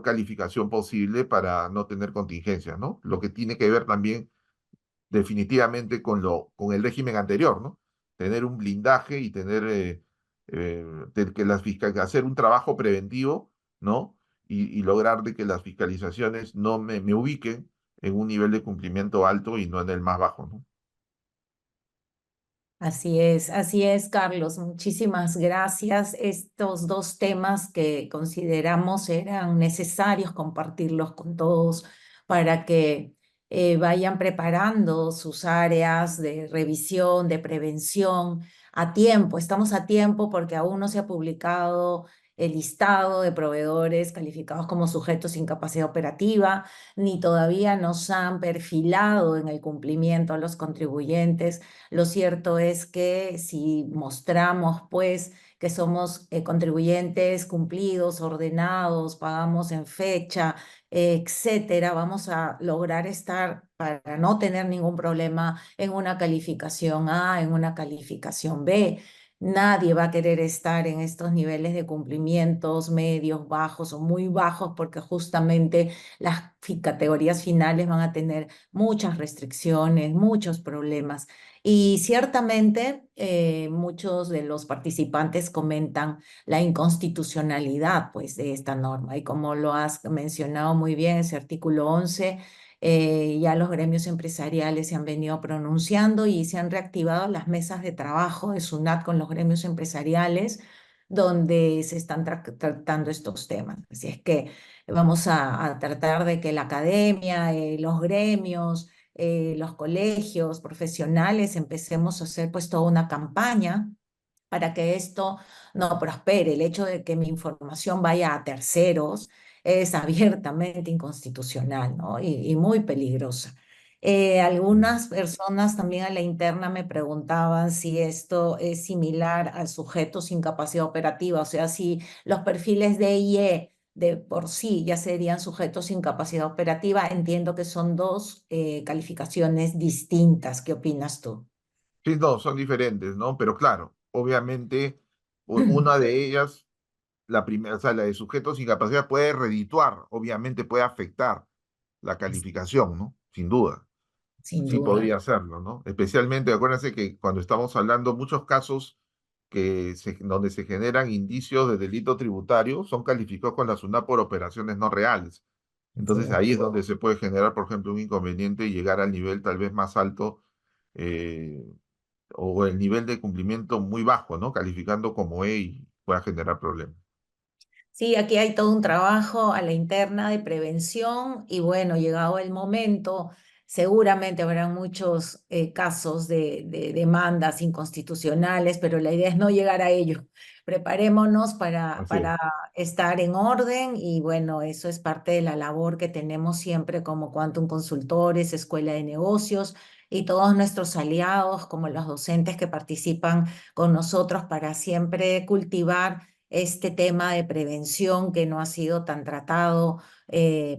calificación posible para no tener contingencias, ¿no? Lo que tiene que ver también definitivamente con el régimen anterior, ¿no? Tener un blindaje y que hacer un trabajo preventivo, ¿no? Y lograr de que las fiscalizaciones no me ubiquen en un nivel de cumplimiento alto y no en el más bajo, ¿no? Así es, Carlos. Muchísimas gracias. Estos dos temas que consideramos eran necesarios compartirlos con todos para que vayan preparando sus áreas de revisión, de prevención a tiempo. Estamos a tiempo porque aún no se ha publicado el listado de proveedores calificados como sujetos sin capacidad operativa, ni todavía nos han perfilado en el cumplimiento a los contribuyentes. Lo cierto es que si mostramos, pues, que somos contribuyentes cumplidos, ordenados, pagamos en fecha, etcétera, vamos a lograr estar para no tener ningún problema en una calificación A, en una calificación B. Nadie va a querer estar en estos niveles de cumplimientos medios, bajos o muy bajos, porque justamente las categorías finales van a tener muchas restricciones, muchos problemas. Y ciertamente muchos de los participantes comentan la inconstitucionalidad, pues, de esta norma. Y como lo has mencionado muy bien, ese artículo 11, ya los gremios empresariales se han venido pronunciando y se han reactivado las mesas de trabajo de SUNAT con los gremios empresariales, donde se están tratando estos temas. Así es que vamos a tratar de que la academia, los gremios, los colegios profesionales empecemos a hacer pues toda una campaña para que esto no prospere. El hecho de que mi información vaya a terceros es abiertamente inconstitucional, ¿no? Y muy peligrosa. Algunas personas también a la interna me preguntaban si esto es similar al sujeto sin capacidad operativa, o sea, si los perfiles D y E de por sí ya serían sujetos sin capacidad operativa. Entiendo que son dos calificaciones distintas. ¿Qué opinas tú? Sí, no, son diferentes, ¿no? Pero claro, obviamente una de ellas, la primera, o sea, la de sujetos sin capacidad puede redituar, obviamente puede afectar la calificación, ¿no? Sin duda. Sin Sí duda. podría hacerlo, ¿no? Especialmente, acuérdense que cuando estamos hablando, muchos casos donde se generan indicios de delito tributario son calificados con la SUNAT por operaciones no reales. Así Entonces ahí es. es donde se puede generar, por ejemplo, un inconveniente y llegar al nivel tal vez más alto eh, o el nivel de cumplimiento muy bajo, ¿no? Calificando como E y pueda generar problemas. Sí, aquí hay todo un trabajo a la interna de prevención y bueno, llegado el momento, seguramente habrá muchos casos de demandas inconstitucionales, pero la idea es no llegar a ello. Preparémonos Así es. para estar en orden y bueno, eso es parte de la labor que tenemos siempre como Quantum Consultores, Escuela de Negocios y todos nuestros aliados, como los docentes que participan con nosotros para siempre cultivar este tema de prevención que no ha sido tan tratado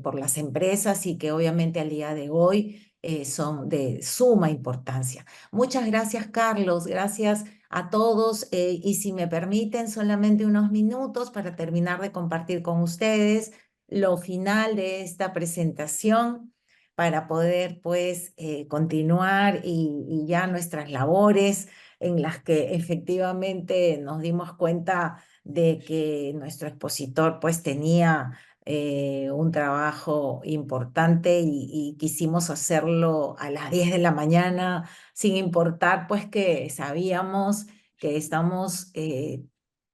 por las empresas y que obviamente al día de hoy son de suma importancia. Muchas gracias, Carlos. Gracias a todos. Y si me permiten solamente unos minutos para terminar de compartir con ustedes lo final de esta presentación para poder pues continuar y ya nuestras labores en las que efectivamente nos dimos cuenta de que nuestro expositor pues tenía un trabajo importante y quisimos hacerlo a las 10 de la mañana, sin importar pues que sabíamos que estamos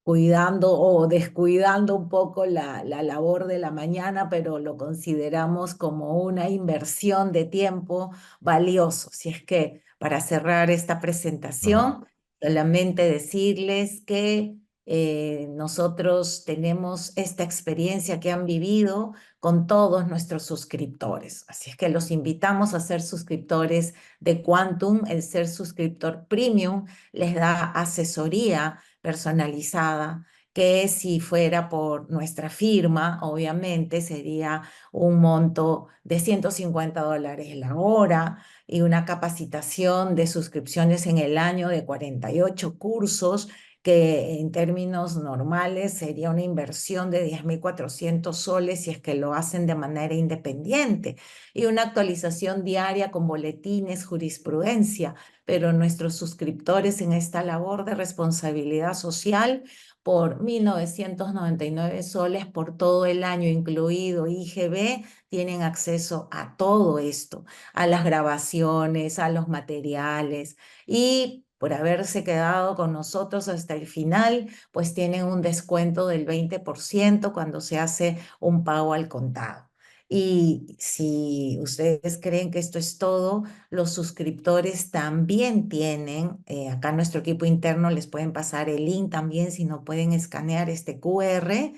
cuidando o descuidando un poco la labor de la mañana, pero lo consideramos como una inversión de tiempo valioso. Si es que para cerrar esta Ajá. presentación, solamente decirles que Nosotros tenemos esta experiencia que han vivido con todos nuestros suscriptores. Así es que los invitamos a ser suscriptores de Quantum. El ser suscriptor premium les da asesoría personalizada, que si fuera por nuestra firma, obviamente sería un monto de $150 la hora y una capacitación de suscripciones en el año de 48 cursos, que en términos normales sería una inversión de 10.400 soles si es que lo hacen de manera independiente, y una actualización diaria con boletines, jurisprudencia. Pero nuestros suscriptores en esta labor de responsabilidad social, por 1.999 soles por todo el año, incluido IGB, tienen acceso a todo esto, a las grabaciones, a los materiales, y por haberse quedado con nosotros hasta el final, pues tienen un descuento del 20% cuando se hace un pago al contado. Y si ustedes creen que esto es todo, los suscriptores también tienen, acá nuestro equipo interno les pueden pasar el link también si no pueden escanear este QR,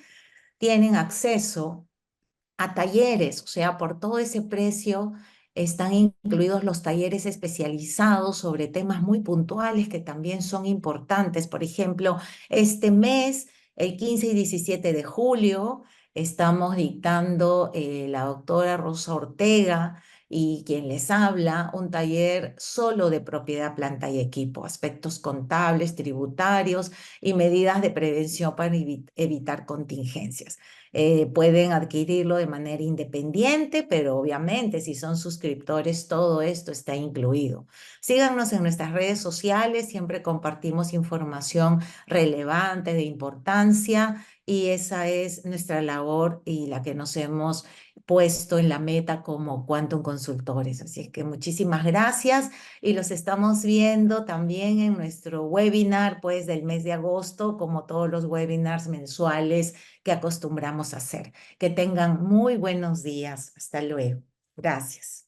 tienen acceso a talleres. O sea, por todo ese precio están incluidos los talleres especializados sobre temas muy puntuales que también son importantes. Por ejemplo, este mes, el 15 y 17 de julio, estamos dictando la doctora Rosa Ortega y quien les habla, un taller solo de propiedad, planta y equipo, aspectos contables, tributarios y medidas de prevención para evitar contingencias. Pueden adquirirlo de manera independiente, pero obviamente si son suscriptores, todo esto está incluido. Síganos en nuestras redes sociales, siempre compartimos información relevante, de importancia, y esa es nuestra labor y la que nos hemos puesto en la meta como Quantum Consultores. Así es que muchísimas gracias y los estamos viendo también en nuestro webinar, pues, del mes de agosto, como todos los webinars mensuales que acostumbramos a hacer. Que tengan muy buenos días. Hasta luego. Gracias.